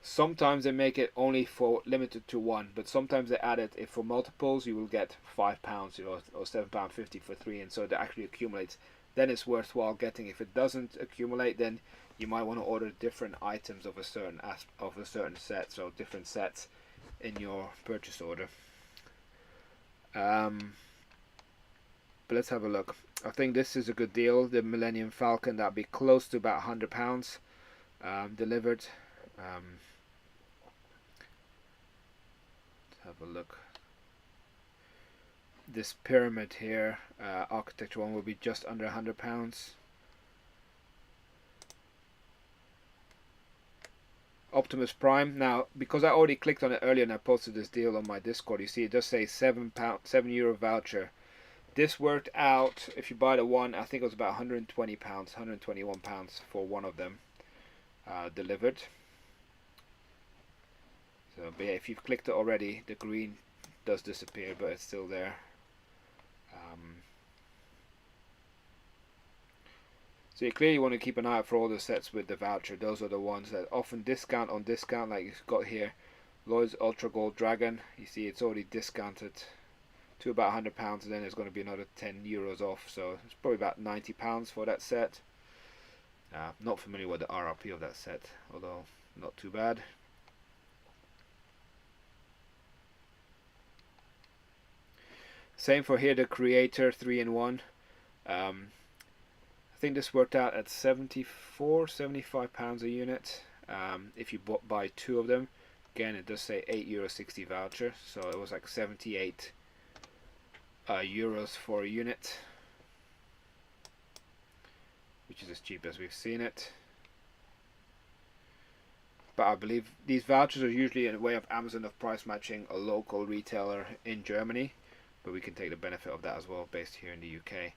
Speaker 1: Sometimes they make it only for limited to one, but sometimes they add it if for multiples you will get £5, you know, or £7.50 for three, and so it actually accumulates. Then it's worthwhile getting. If it doesn't accumulate, then you might want to order different items of a certain set, so different sets in your purchase order. But let's have a look. I think this is a good deal. The Millennium Falcon, that'd be close to about £100 delivered. Let's have a look. This pyramid here, architecture one, will be just under £100. Optimus Prime. Now, because I already clicked on it earlier and I posted this deal on my Discord, you see it does say €7 voucher. This worked out, if you buy the one, I think it was about £120, £121 for one of them delivered. So, but yeah, if you've clicked it already, the green does disappear, but it's still there. So you clearly want to keep an eye out for all the sets with the voucher. Those are the ones that often discount on discount, like you've got here. Lloyd's Ultra Gold Dragon, you see it's already discounted to about £100, and then there's going to be another €10 off, so it's probably about £90 for that set. Not familiar with the RRP of that set, although not too bad. Same for here, the Creator 3-in-1. I think this worked out at £75 a unit if you buy two of them. Again, it does say €8.60 voucher, so it was like 78 euros for a unit, which is as cheap as we've seen it. But I believe these vouchers are usually in a way of Amazon of price matching a local retailer in Germany, but we can take the benefit of that as well based here in the UK.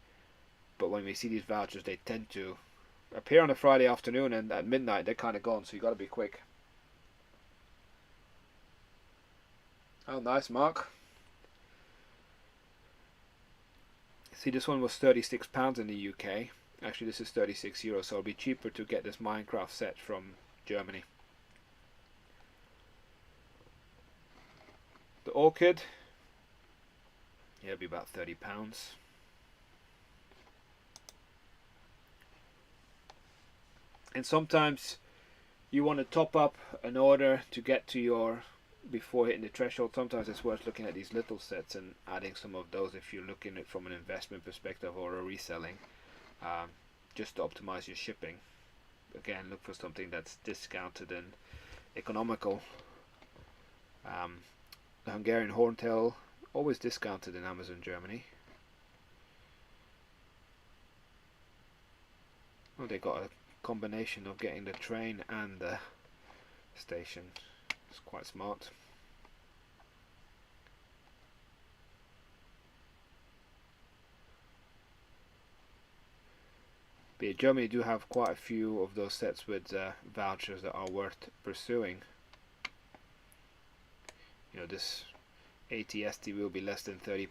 Speaker 1: But when we see these vouchers, they tend to appear on a Friday afternoon, and at midnight they're kind of gone, so you got to be quick. Oh, nice, Mark. See, this one was £36 in the UK. Actually, this is €36, so it'll be cheaper to get this Minecraft set from Germany. The Orchid, yeah, it'll be about £30. And sometimes you want to top up an order to get to your, before hitting the threshold. Sometimes it's worth looking at these little sets and adding some of those if you're looking at it from an investment perspective or a reselling, just to optimize your shipping. Again, look for something that's discounted and economical. The Hungarian Horntail, always discounted in Amazon Germany. Oh, they got a combination of getting the train and the station. It's quite smart. But yeah, Germany do have quite a few of those sets with vouchers that are worth pursuing. You know, this ATST will be less than £30.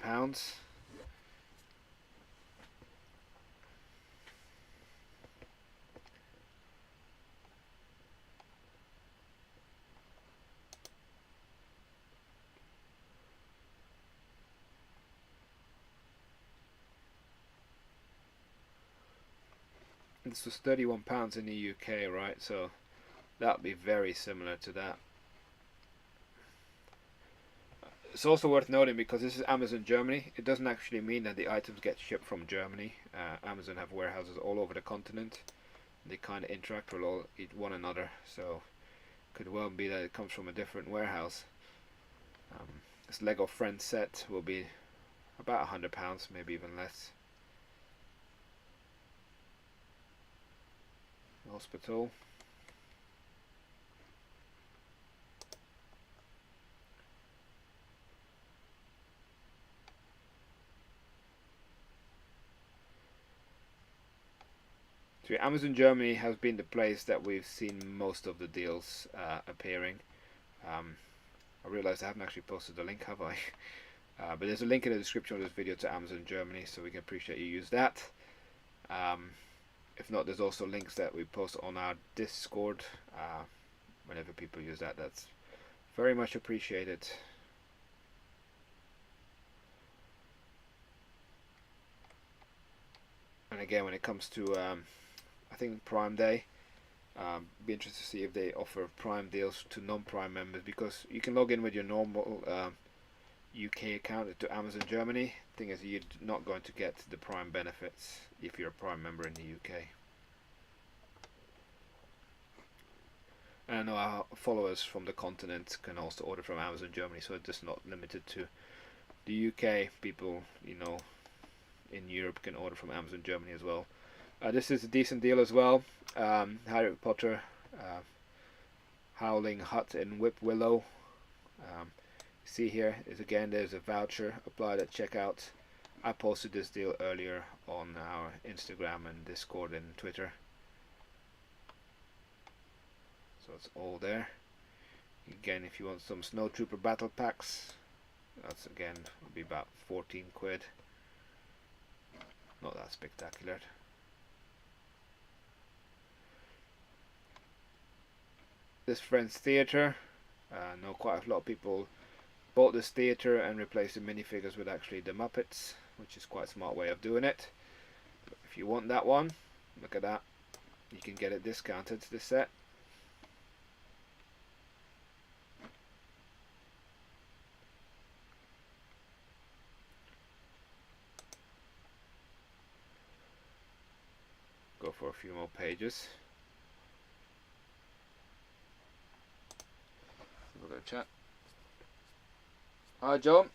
Speaker 1: This was £31 in the UK, right? So that would be very similar to that. It's also worth noting, because this is Amazon Germany, it doesn't actually mean that the items get shipped from Germany. Amazon have warehouses all over the continent. They kind of interact with one another, so it could well be that it comes from a different warehouse. This Lego Friends set will be about £100, maybe even less. Hospital. So Amazon Germany has been the place that we've seen most of the deals appearing. I realized I haven't actually posted the link, have I? But there's a link in the description of this video to Amazon Germany, so we can appreciate you use that. If not, there's also links that we post on our Discord. Whenever people use that, that's very much appreciated. And again, when it comes to I think Prime Day, be interested to see if they offer Prime deals to non-Prime members, because you can log in with your normal UK account to Amazon Germany. Thing is, you're not going to get the Prime benefits if you're a Prime member in the UK. And I know our followers from the continent can also order from Amazon Germany, so it's just not limited to the UK. People, you know, in Europe can order from Amazon Germany as well. This is a decent deal as well. Harry Potter, Howling Hut in Whip Willow. See here is again, there's a voucher applied at checkout. I posted this deal earlier on our Instagram and Discord and Twitter, so it's all there. Again, if you want some Snow Trooper battle packs, that's again will be about 14 quid. Not that spectacular. This Friends Theatre, I know quite a lot of people bought this theatre and replaced the minifigures with actually the Muppets, which is quite a smart way of doing it. But if you want that one, look at that, you can get it discounted, this set. Go for a few more pages. We'll go chat. Hi, John.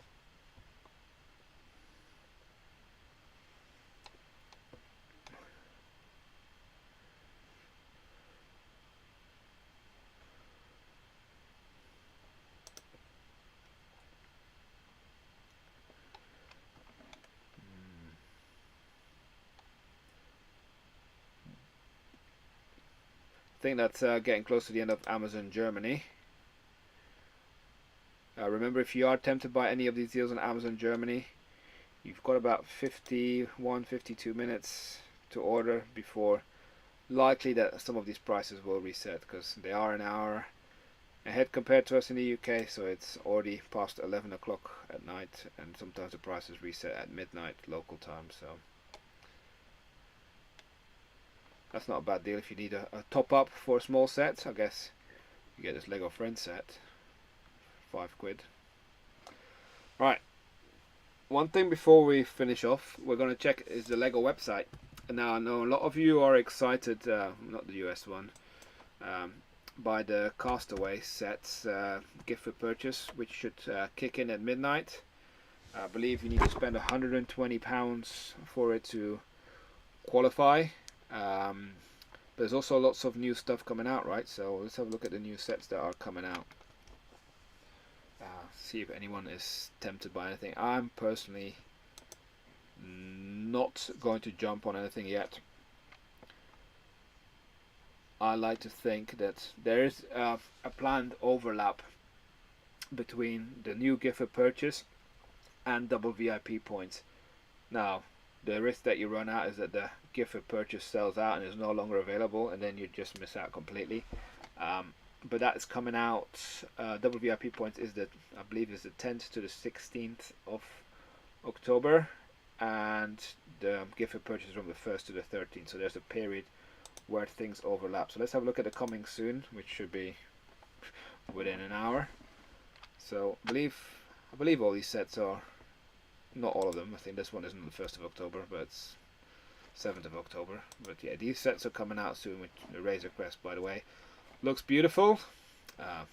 Speaker 1: I think that's getting close to the end of Amazon Germany. Remember, if you are tempted by any of these deals on Amazon Germany, you've got about 52 minutes to order before likely that some of these prices will reset, because they are an hour ahead compared to us in the UK, so it's already past 11 o'clock at night, and sometimes the prices reset at midnight local time, so that's not a bad deal if you need a top up for a small set. I guess you get this Lego Friends set, 5 quid. Right, one thing before we finish off, we're going to check is the Lego website. And now I know a lot of you are excited, not the US one, by the Castaway sets gift for purchase, which should kick in at midnight. I believe you need to spend £120 for it to qualify. There's also lots of new stuff coming out, right? So let's have a look at the new sets that are coming out. See if anyone is tempted by anything. I'm personally not going to jump on anything yet. I like to think that there is a planned overlap between the new gift for purchase and double VIP points. Now, the risk that you run out is that the gift for purchase sells out and is no longer available, and then you just miss out completely. But that's coming out. Double VIP points is the, I believe, is the 10th to the 16th of October, and the gift for purchase from the 1st to the 13th. So there's a period where things overlap. So let's have a look at the coming soon, which should be within an hour. So I believe I believe all these sets are, not all of them, I think this one isn't the 1st of October, but it's 7th of October. But yeah, these sets are coming out soon with the Razor Crest, by the way. Looks beautiful. But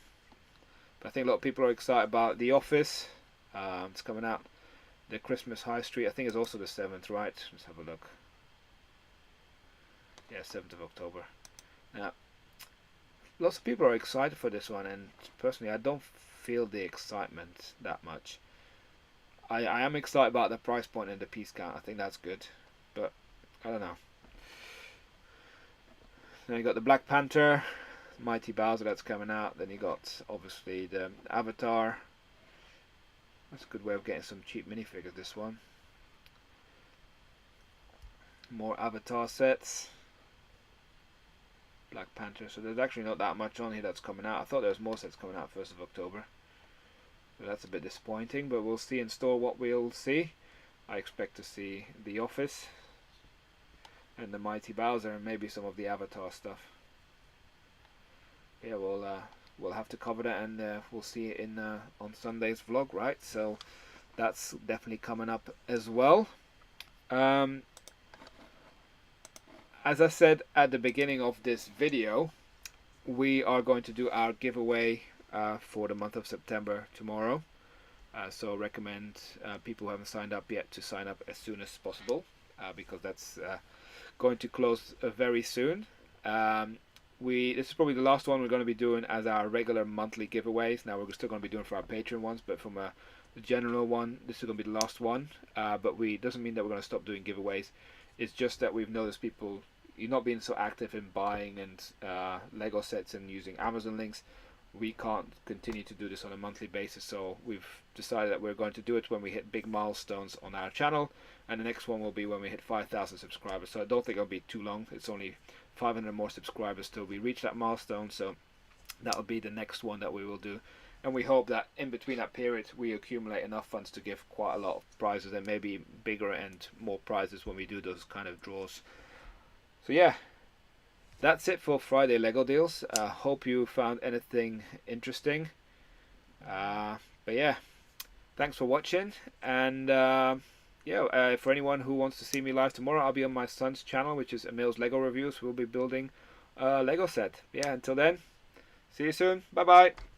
Speaker 1: I think a lot of people are excited about The Office. It's coming out. The Christmas High Street, I think, is also the 7th, right? Let's have a look. Yeah, 7th of October. Now, lots of people are excited for this one, and personally, I don't feel the excitement that much. I am excited about the price point and the piece count. I think that's good, but I don't know. Then you got the Black Panther, Mighty Bowser, that's coming out. Then you got obviously the Avatar. That's a good way of getting some cheap minifigures, this one. More Avatar sets. Black Panther. So there's actually not that much on here that's coming out. I thought there was more sets coming out 1st of October. So that's a bit disappointing, but we'll see in store what we'll see. I expect to see The Office and the Mighty Bowser and maybe some of the Avatar stuff. Yeah, we'll have to cover that, and we'll see it in on Sunday's vlog, right? So that's definitely coming up as well. As I said at the beginning of this video, we are going to do our giveaway for the month of September tomorrow. So recommend people who haven't signed up yet to sign up as soon as possible, because that's going to close very soon. This is probably the last one we're going to be doing as our regular monthly giveaways. Now we're still going to be doing for our Patreon ones, but from a general one, this is going to be the last one. But doesn't mean that we're going to stop doing giveaways. It's just that we've noticed people, you're not being so active in buying and Lego sets and using Amazon links. We can't continue to do this on a monthly basis, so we've decided that we're going to do it when we hit big milestones on our channel, and the next one will be when we hit 5,000 subscribers. So I don't think it'll be too long. It's only 500 more subscribers till we reach that milestone, so that'll be the next one that we will do. And we hope that in between that period we accumulate enough funds to give quite a lot of prizes, and maybe bigger and more prizes when we do those kind of draws. So yeah, that's it for Friday Lego deals. Hope you found anything interesting. But yeah, thanks for watching, and for anyone who wants to see me live tomorrow, I'll be on my son's channel, which is Emil's Lego Reviews. We'll be building a Lego set. Yeah, until then, see you soon. Bye bye.